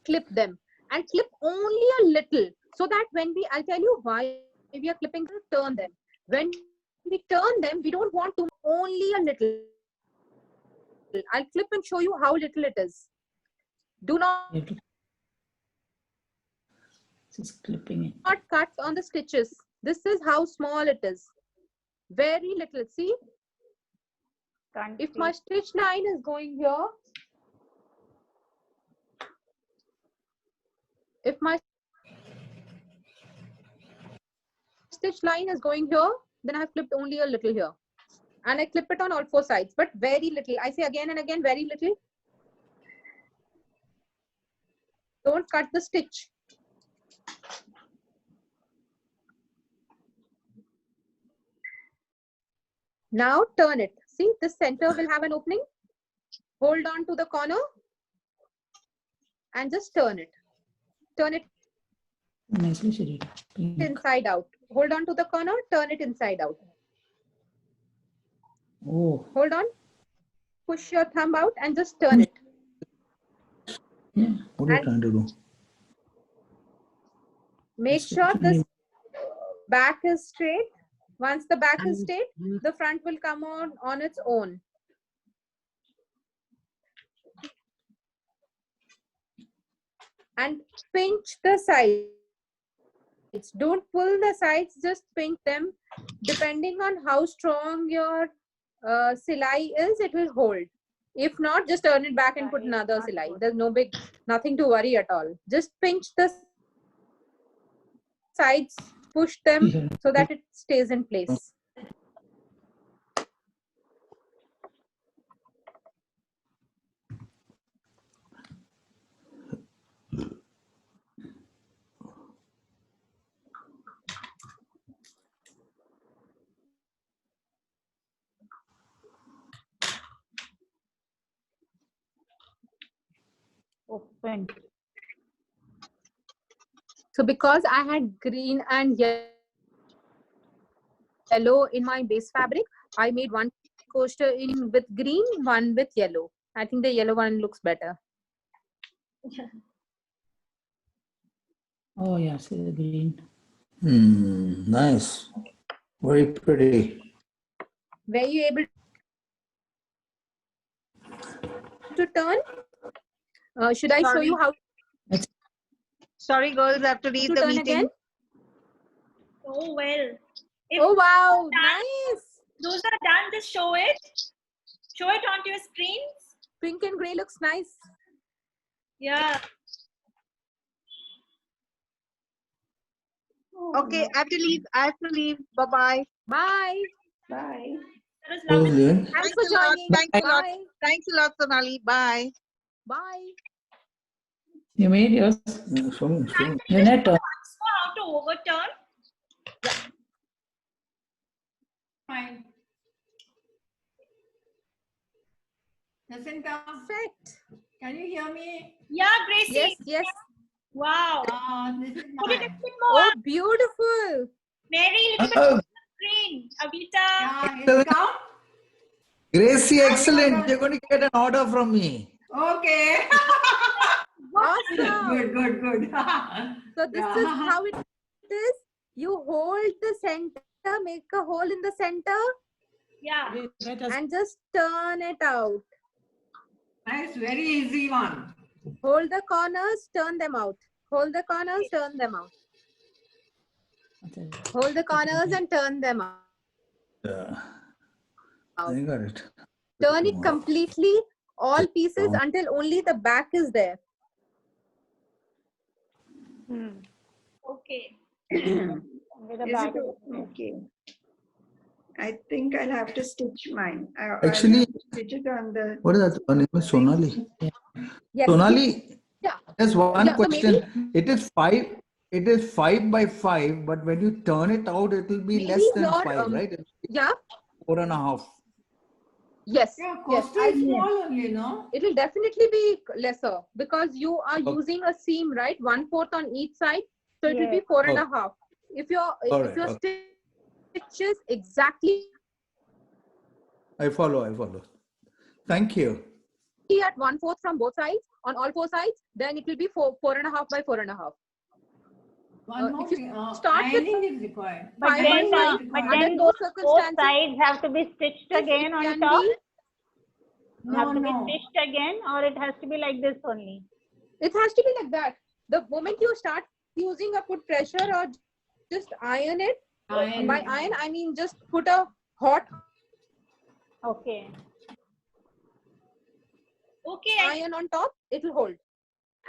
clip them and clip only a little, so that when I'll tell you why we are clipping to turn them. When we turn them, we don't want to only a little. I'll clip and show you how little it is. Do not Just clipping it. cut on the stitches. This is how small it is. Very little. See, if my stitch line is going here, if my stitch line is going here, then I have clipped only a little here. And I clip it on all four sides, but very little. I say again and again, very little. Don't cut the stitch. Now turn it. See, this center will have an opening. Hold on to the corner and just turn it. Turn it Nicely shaded. inside out. Hold on to the corner, turn it inside out. Oh. Hold on. Push your thumb out and just turn it. Yeah. What are you trying to do? Make sure this back is straight. Once the back is straight, the front will come on its own. And pinch the sides. Don't pull the sides, just pinch them. Depending on how strong your silai is, it will hold. If not, just turn it back and put another silai. There's nothing to worry at all. Just pinch the sides, push them so that it stays in place. Open. So because I had green and yellow in my base fabric, I made one coaster in with green, one with yellow. I think the yellow one looks better. Oh, yeah, see the green. Nice. Very pretty. Were you able to turn? Should I show you how Sorry, girls, I have to leave to the turn meeting. again? Oh, well. If Oh, wow. done, Nice. those are done, just show it. Show it onto your screens. Pink and gray looks nice. Yeah. Okay, I have to leave. I have to leave. Bye-bye. Bye. Bye. That was Who's lovely. leaving? Thanks for a lot. joining. Thanks a lot. Bye. Thanks a lot, Sonali. Bye. Bye. You made yours. Show me, show me. Lynette, Once more how to overturn. Fine. Jacinta, Perfect. can you hear me? Yeah, Gracie. Yes, yes. Wow. This is Put it a mine. bit more. Oh, beautiful. Mary, little bit Oh, more on the screen. Avita. Yeah, it's come. Gracie, excellent. You're going to get an order from me. Okay. Awesome. Good, good, good. So this is how it is. You hold the center, make a hole in the center, Yeah. let us and just turn it out. Nice, very easy one. Hold the corners, turn them out. Hold the corners, turn them out. Hold the corners and turn them out. Yeah. I got it. Turn it completely, all pieces until only the back is there. Okay. With the Is back. it okay? I think I'll have to stitch mine. Actually, I'll stitch it on the. what is that? Her name is Sonali. Yes. Sonali, Yeah. there's one Yeah, so question. It is 5 by 5, but when you turn it out, it will be Maybe less than your, 5, right? It'll be Yeah. 4.5. Yes. Yeah, Yes. coaster is small only, no? It will definitely be lesser because you are Okay. using a seam, right? 1/4 on each side. So it will be Yes. 4.5. If your Alright, stitches exactly I follow. Thank you. at 1/4 from both sides, on all 4 sides, then it will be 4.5 by 4.5. One more if you thing. start with Ironing is required. But 5 then, by 5, but under then those both circumstances, sides have to be stitched again it on can top. be, Have to be No. stitched again, or it has to be like this only. it has to be like that. The moment you start using a put pressure or just iron it, Iron. by iron I mean just put a hot Okay. Okay. iron on top, it will hold.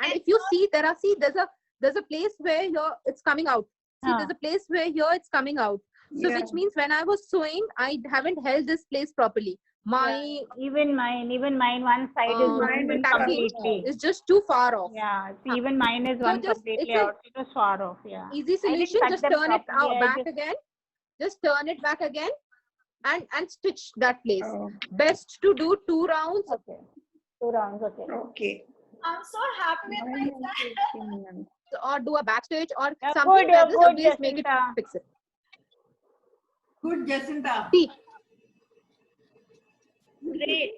And if you see, there's a place where here it's coming out. See, there's a place where here it's coming out. So Yeah. which means when I was sewing, I haven't held this place properly. My Even mine, one side is mine open packing completely. is just too far off. Yeah, see, even mine is So one just- completely it's a out. It was far off. Yeah. Easy I didn't solution, cut just them turn it properly. out I back just- again. Just turn it back again and stitch that place. Oh, Best to do 2 rounds. Okay. 2 rounds. Okay. okay. I'm so happy with Mine is myself. stitching and- Or do a back stitch or Yeah, something good, like this. good, Always make it, Jacinta. fix it. Good, Jacinta. See, Great.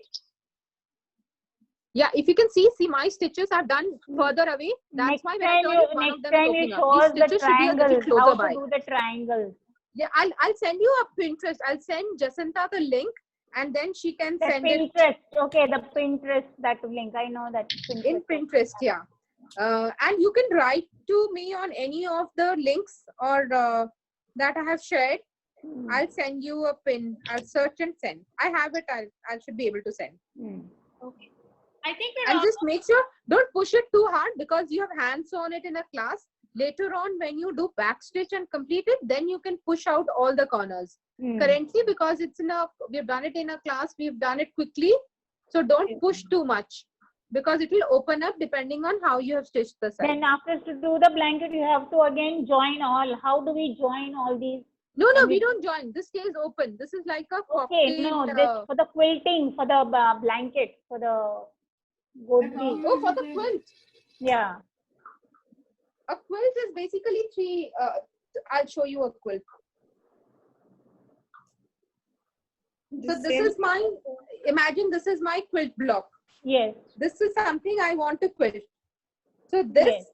yeah, if you can see my stitches are done further away. That's Next why when I time turn it, one of next them is time you opening show up. us These the stitches should be a little triangles, closer how by. to do the triangles. Yeah, I'll send you a Pinterest. I'll send Jacinta the link and then she can The send it Pinterest. Okay, the Pinterest, that link. I know that Pinterest. in Pinterest. Yeah. And you can write to me on any of the links or that I have shared. I'll send you a pin. I'll search and send. I have it. I should be able to send. Okay. I think we're And all just make sure, don't push it too hard because you have hands on it in a class. Later on, when you do back stitch and complete it, then you can push out all the corners. Currently, because we've done it in a class, we've done it quickly. So don't push too much because it will open up depending on how you have stitched the side. Then after to do the blanket, you have to again join all. How do we join all these? No, Can we don't join. This stays open. This is like a Okay, cocktail. no, this for the quilting, for the blanket, for the Godri. Oh, for the quilt. Yeah. A quilt is basically three. I'll show you a quilt. So this is my, imagine this is my quilt block. Yes. This is something I want to quilt. So this, Yes.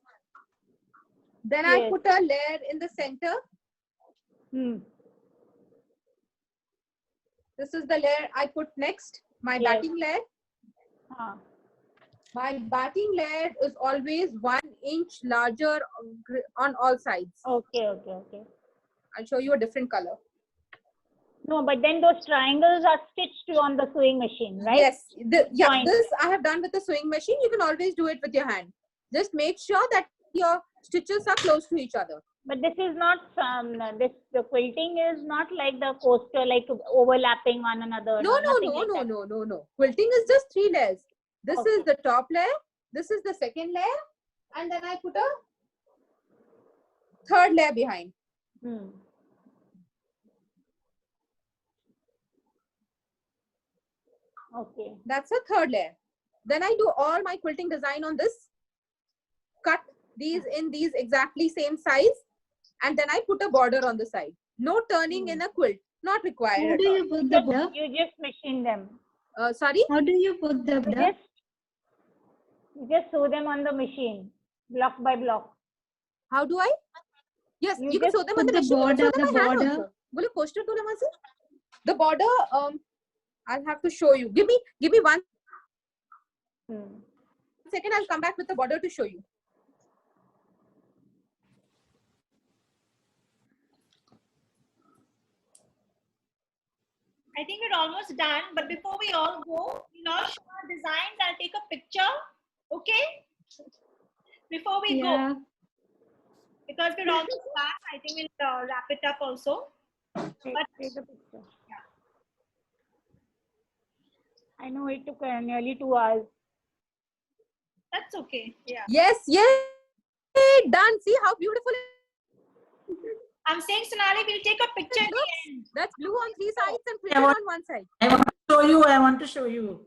then I Yes. put a layer in the center. This is the layer I put next, my Yes. batting layer. My batting layer is always 1 inch larger on all sides. Okay, okay, okay. I'll show you a different color. No, but then those triangles are stitched on the sewing machine, right? Yes, yeah, Fine. this I have done with the sewing machine. You can always do it with your hand. Just make sure that your stitches are close to each other. But this is not the quilting is not like the coaster, like overlapping one another. No. Quilting is just 3 layers. This is the top layer. This is the second layer, and then I put a third layer behind. Okay. That's a third layer. Then I do all my quilting design on this. Cut these in these exactly same size, and then I put a border on the side. No turning in a quilt, not required. How do you put the border? You just machine them. Sorry? How do you put the border? You just sew them on the machine, block by block. How do I? Yes, you can just sew them on put the the machine. You can sew them border, by hand the also. Will you post it to them? The border, I'll have to show you. Give me 1 second. I'll come back with the border to show you. I think we're almost done, but before we all go, we'll all show our designs. I'll take a picture, okay? Before we go, because we're almost back, I think we'll wrap it up also. Take a picture. Yeah. I know it took nearly 2 hours. That's okay. Yeah. Yes, done. See how beautiful. I'm saying, Sonali, we'll take a picture at the end. That's blue on 3 sides and printed on 1 side. I want to show you.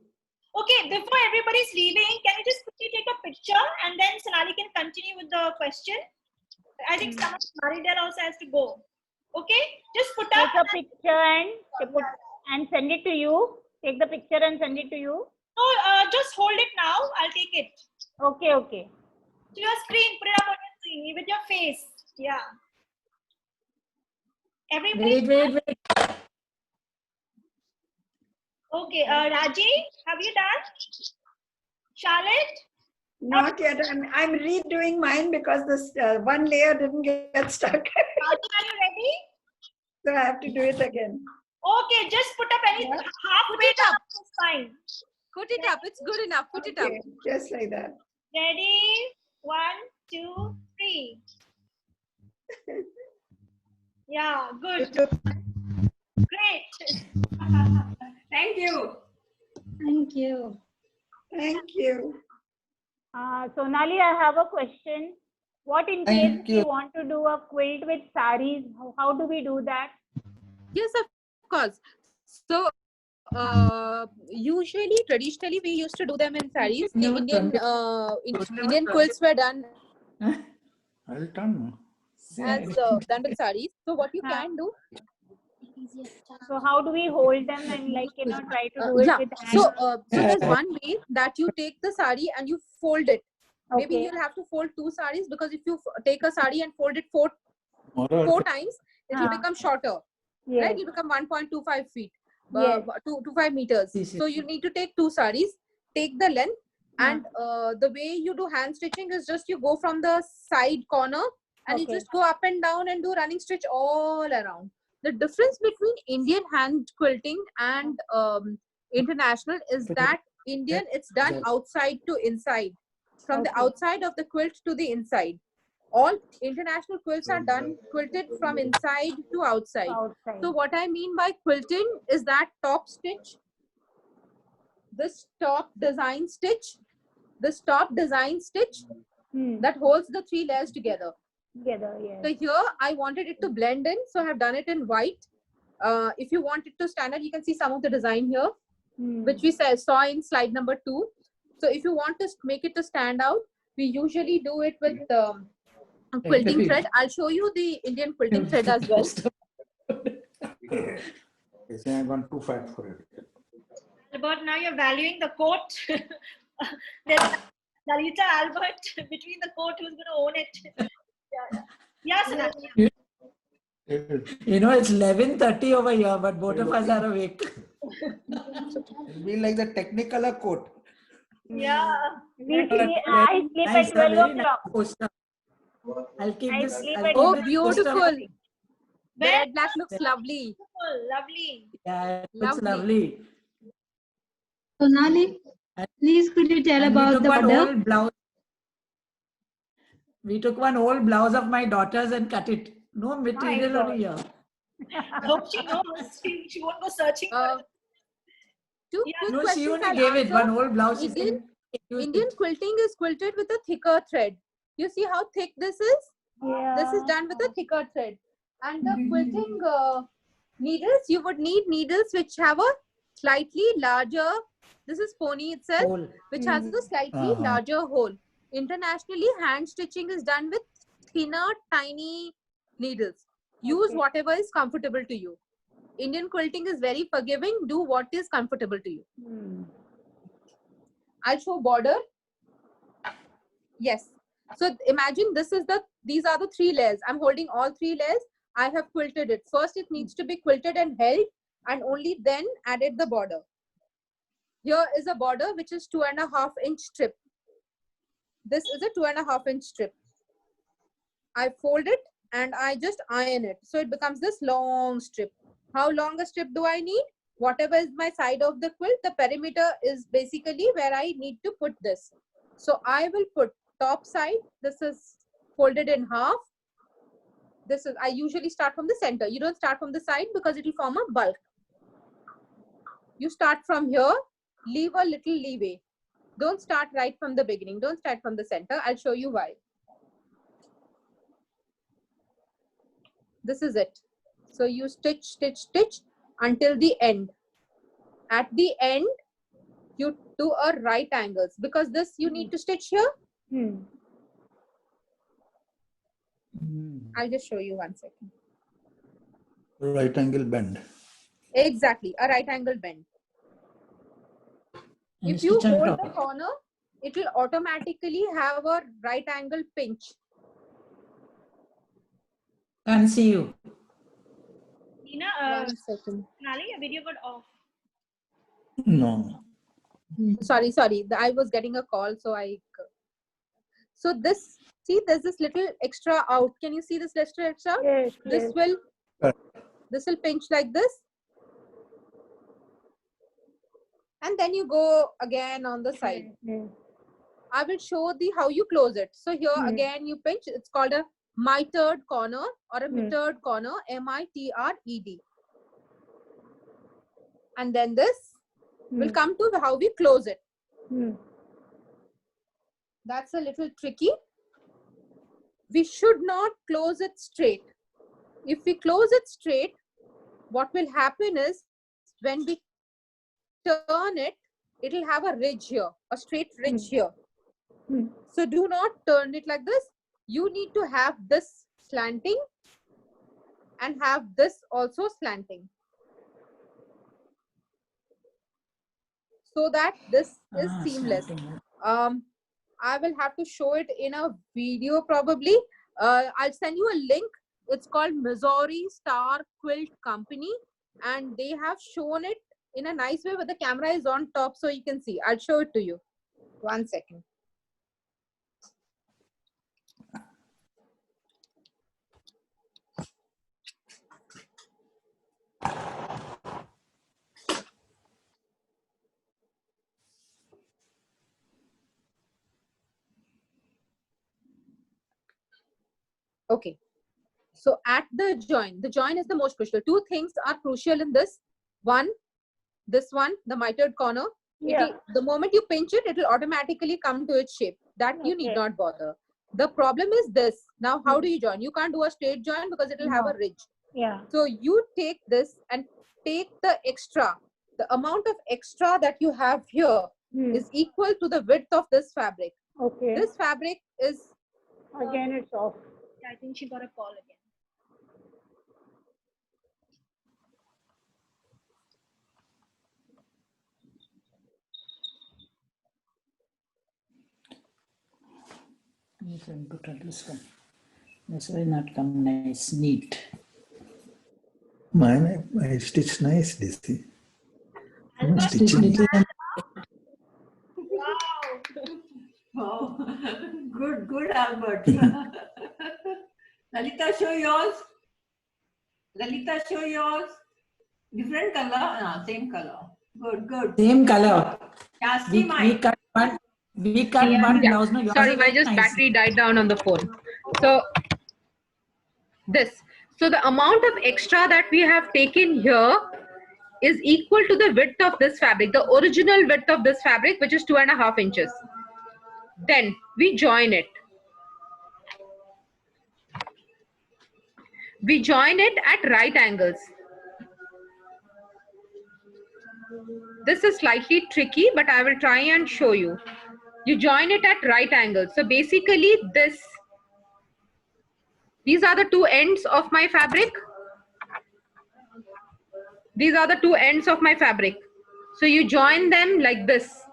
Okay, before everybody's leaving, can you just quickly take a picture and then Sonali can continue with the question? I think someone, Maridel also has to go. Okay, just put up. Take a picture and send it to you. Take the picture and send it to you. No, just hold it now. I'll take it. Okay, okay. To your screen, put it up on your screen with your face. Yeah. Everybody. Wait. Okay, Raji, have you done? Charlotte? Not yet. I'm redoing mine because this one layer didn't get stuck. Raji, are you ready? So I have to do it again. Okay, just put up any halfway up. It's fine. Put it up. It's good enough. Put it up. Just like that. Ready? 1, 2, 3. Yeah, good. Great. Thank you. Thank you. Thank you. Sonali, I have a question. What in case Thank we you. want to do a quilt with saris? How do we do that? Yes, of course. So, usually, traditionally, we used to do them in saris. The No, Indian quilts were done I'll turn. as done with saris. So, what you can do? So how do we hold them and try to do it with hands? So there's one way that you take the sari and you fold it. Maybe Okay. you'll have to fold 2 saris because if you take a sari and fold it four times, it will become shorter. Yes. Right? It will become 1.25 feet, Yes. 5 meters. So you need to take 2 saris, take the length, and the way you do hand stitching is just you go from the side corner and you Okay. just go up and down and do running stitch all around. The difference between Indian hand quilting and international is that Indian, it's done outside to inside, from the outside of the quilt to the inside. All international quilts are done quilted from inside to outside. So what I mean by quilting is that top stitch, this top design stitch, this top design stitch that holds the 3 layers together. Together, yes. So here I wanted it to blend in, so I have done it in white. If you want it to stand out, you can see some of the design here, which we saw in slide number 2. So if you want to make it to stand out, we usually do it with a quilting thread. I'll show you the Indian quilting thread as well. Yes, I gone too fat for it. Albert, now you're valuing the coat. There's Lalita Albert between the coat who's going to own it. Yeah, Sonali. You know, it's 11:30 over here, but both of us are awake. It'll be like the Technicolor coat. Yeah. I sleep at 12 o'clock. I'll keep this. Oh, beautiful. The red black looks lovely. Lovely. Yeah, it looks lovely. Sonali, please could you tell And about the border? blouse. We took one old blouse of my daughter's and cut it. No material over here. Hope she knows. She won't go searching for it. Two quick No, she questions only I'll gave it answer. one old blouse. She said, Indian quilting is quilted with a thicker thread. You see how thick this is? Yeah. This is done with a thicker thread. And the quilting needles, you would need needles which have a slightly larger, this is pony itself, Hole. which has a slightly larger hole. Internationally, hand stitching is done with thinner, tiny needles. Use whatever is comfortable to you. Indian quilting is very forgiving. Do what is comfortable to you. I'll show border. Yes. So imagine these are the 3 layers. I'm holding all 3 layers. I have quilted it. First, it needs to be quilted and held, and only then added the border. Here is a border which is 2.5-inch strip. This is a 2.5-inch strip. I fold it and I just iron it. So it becomes this long strip. How long a strip do I need? Whatever is my side of the quilt, the perimeter is basically where I need to put this. So I will put top side. This is folded in half. I usually start from the center. You don't start from the side because it will form a bulk. You start from here, leave a little leeway. Don't start right from the beginning. Don't start from the center. I'll show you why. This is it. So you stitch, stitch, stitch until the end. At the end, you do a right angles because this you need to stitch here. I'll just show you 1 second. Right angle bend. Exactly, a right angle bend. If you hold the corner, it will automatically have a right angle pinch. Can't see you. Nina, 1 second. Sonali, your video got off. No. Sorry. I was getting a call, so So this, see, there's this little extra out. Can you see this little extra? Yes, This yes. will pinch like this. And then you go again on the side. I will show how you close it. So here again you pinch. It's called a mitered corner or a mitred corner, M-I-T-R-E-D. And then this will come to how we close it. That's a little tricky. We should not close it straight. If we close it straight, what will happen is when we turn it, it will have a ridge here, a straight ridge here. So do not turn it like this. You need to have this slanting and have this also slanting, so that this is seamless. I will have to show it in a video probably. I'll send you a link. It's called Missouri Star Quilt Company, and they have shown it in a nice way, but the camera is on top so you can see. I'll show it to you. 1 second. Okay. So at the join is the most crucial. 2 things are crucial in this. One, this one, the mitered corner. The moment you pinch it, it will automatically come to its shape. That you need not bother. The problem is this. Now, how do you join? You can't do a straight join because it will have a ridge. So you take this and take the extra, the amount of extra that you have here, is equal to the width of this fabric. Okay. This fabric is Again, it's off. I think she got a call again. This will not come nice, neat. Mine, I stitch nice, Daisy. Wow. Good, good, Albert. Lalita, show yours. Lalita, show yours. Different color? No, same color. Good, good. Same color. Yeah, see We mine. cut one. We cut one blouse. No, yours sorry, is my very just nice. battery died down on the phone. So this. So the amount of extra that we have taken here is equal to the width of this fabric, the original width of this fabric, which is 2.5 inches. Then we join it. We join it at right angles. This is slightly tricky, but I will try and show you. You join it at right angles. So basically these are the two ends of my fabric. These are the two ends of my fabric. So you join them like this.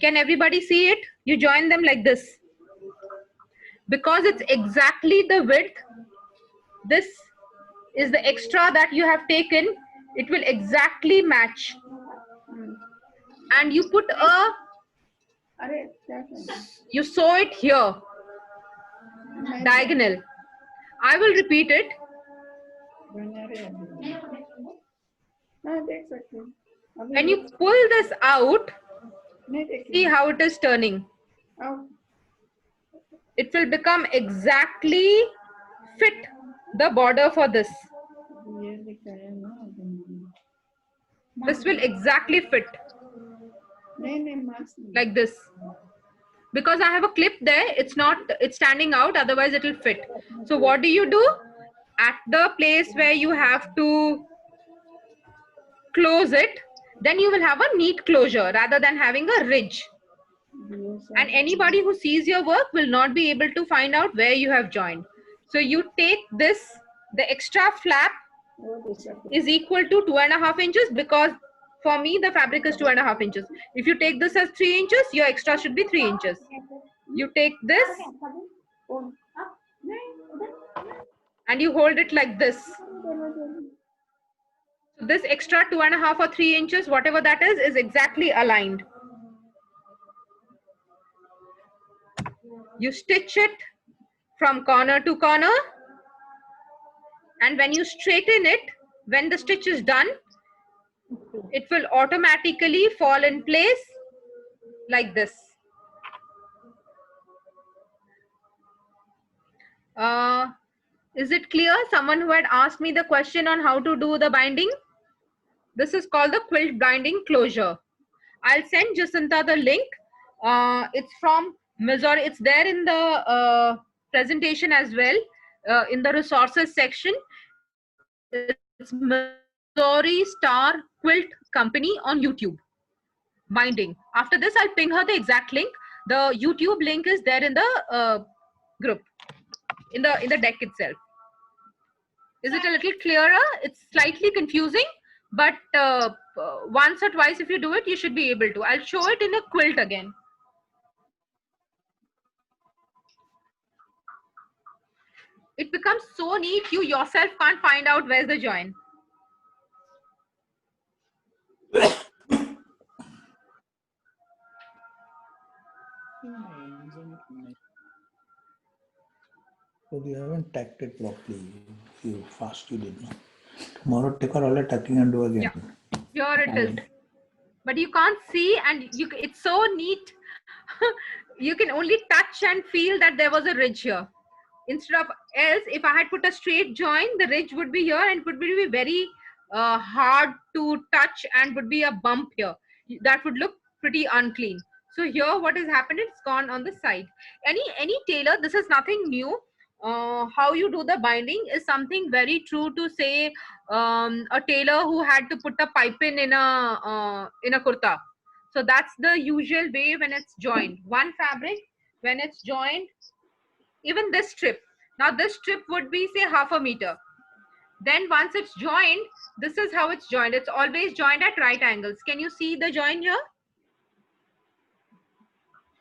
Can everybody see it? You join them like this. Because it's exactly the width, this is the extra that you have taken. It will exactly match. And you put you sew it here, diagonal. I will repeat it. When you pull this out, see how it is turning. It will become exactly fit the border for this. This will exactly fit like this. Because I have a clip there, it's standing out, otherwise it will fit. So what do you do? At the place where you have to close it, then you will have a neat closure rather than having a ridge. And anybody who sees your work will not be able to find out where you have joined. So you take this, the extra flap is equal to 2.5 inches, because for me the fabric is 2.5 inches. If you take this as 3 inches, your extra should be 3 inches. You take this and you hold it like this. So this extra 2.5 or 3 inches, whatever that is exactly aligned. You stitch it from corner to corner, and when you straighten it, when the stitch is done, it will automatically fall in place like this. Is it clear? Someone who had asked me the question on how to do the binding. This is called the quilt binding closure. I'll send Jacinta the link. It's from Missouri. It's there in the presentation as well, in the resources section. It's Missouri Star Quilt Company on YouTube. Binding. After this, I'll ping her the exact link. The YouTube link is there in the group, in the deck itself. Is it a little clearer? It's slightly confusing, but once or twice if you do it, you should be able to. I'll show it in a quilt again. It becomes so neat, you yourself can't find out where's the join. So you haven't tacked it properly. You did not. Tomorrow take out all the tacking and do again. Yeah, here it is. But you can't see, and it's so neat. You can only touch and feel that there was a ridge here. Instead of else, if I had put a straight join, the ridge would be here and would be very hard to touch and would be a bump here. That would look pretty unclean. So here what has happened, it's gone on the side. Any tailor, this is nothing new. how you do the binding is something very true to say a tailor who had to put a pipe in a kurta. So that's the usual way when it's joined. One fabric, when it's joined, even this strip. Now this strip would be say 1/2 meter. Then once it's joined, this is how it's joined. It's always joined at right angles. Can you see the join here?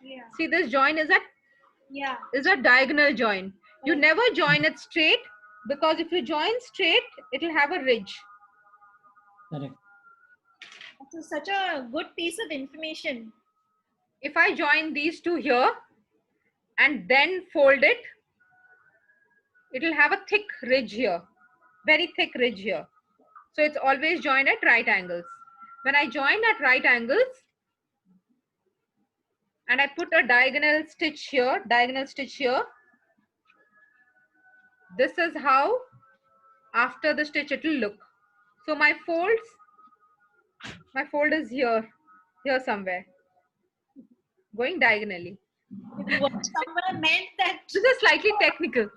Yeah. See, this join is a diagonal join. You never join it straight, because if you join straight, it will have a ridge. Correct. This is such a good piece of information. If I join these two here and then fold it, it will have a thick ridge here, very thick ridge here. So it's always joined at right angles. When I join at right angles and I put a diagonal stitch here, this is how after the stitch it will look. So my fold is here somewhere, going diagonally. Someone meant that. This is slightly technical.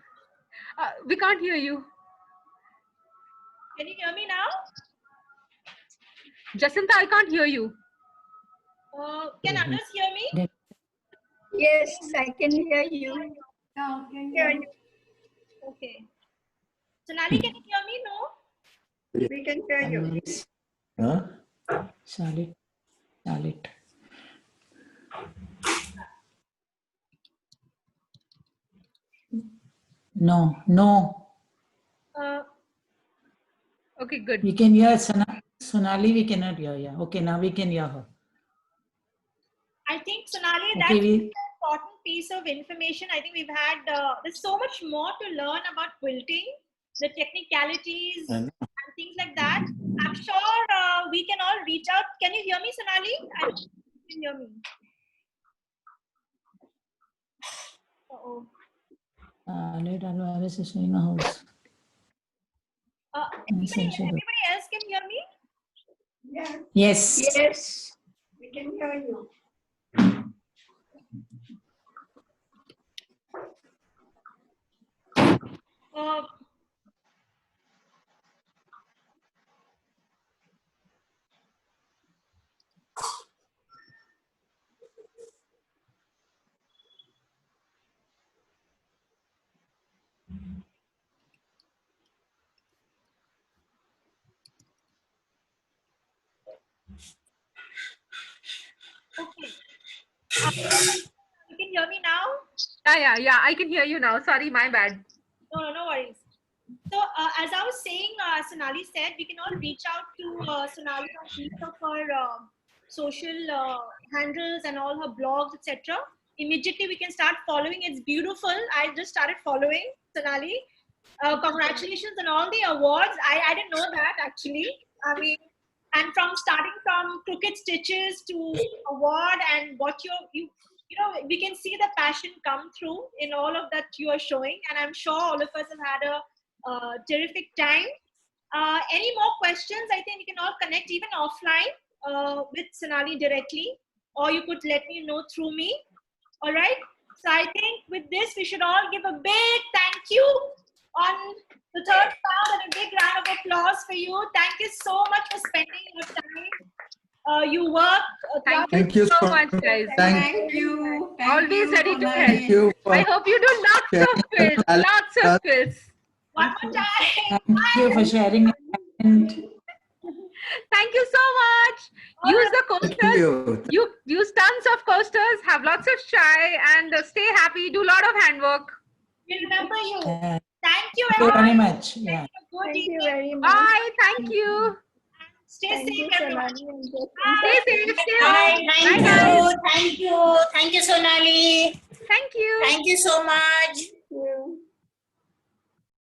We can't hear you. Can you hear me now? Jacinta, I can't hear you. Can others hear me? Yes, I can hear you. No, can Hear you? you. Okay. Sonali, can you hear me? No? We can hear you. Huh? Charlotte. No. Okay, good. We can hear Sonali, we cannot hear. Yeah. Okay, now we can hear her. I think, Sonali, Okay, that's an important piece of information. I think we've had, there's so much more to learn about quilting, the technicalities and things like that. I'm sure we can all reach out. Can you hear me, Sonali? I don't think you can hear me. Uh-oh. Let Alvarez is showing a house. Everybody else can hear me? Yes. Yes, we can hear you. Okay. You can hear me now? Yeah, I can hear you now. Sorry, my bad. No worries. So as I was saying, Sonali said we can all reach out to Sonali on each of her social handles and all her blogs, etc. Immediately we can start following. It's beautiful. I just started following Sonali. Congratulations on all the awards. I didn't know that actually. I mean, and from starting from Crooked Stitches to award and what you know, we can see the passion come through in all of that you are showing, and I'm sure all of us have had a terrific time. Any more questions? I think we can all connect even offline with Sonali directly, or you could let me know through me. All right. So I think with this, we should all give a big thank you on the third round and a big round of applause for you. Thank you so much for spending your time. You work. Thank you so much, guys. Thank you. Always ready to help. Thank you. I hope you do lots of quilts. Lots of quilts. One more time. Thank you for sharing. And thank you so much. Use the coasters. You use tons of coasters. Have lots of chai and stay happy. Do a lot of handwork. We remember you. Thank Thank you you everyone. very much. Yeah. Thank you very much. Bye. Thank you. Stay Thank safe, you, everyone. Sonali. Stay safe. Stay Bye. home. Thank Bye, you. guys. Thank you. Thank you, Sonali. Thank you. Thank you so much. Thank you.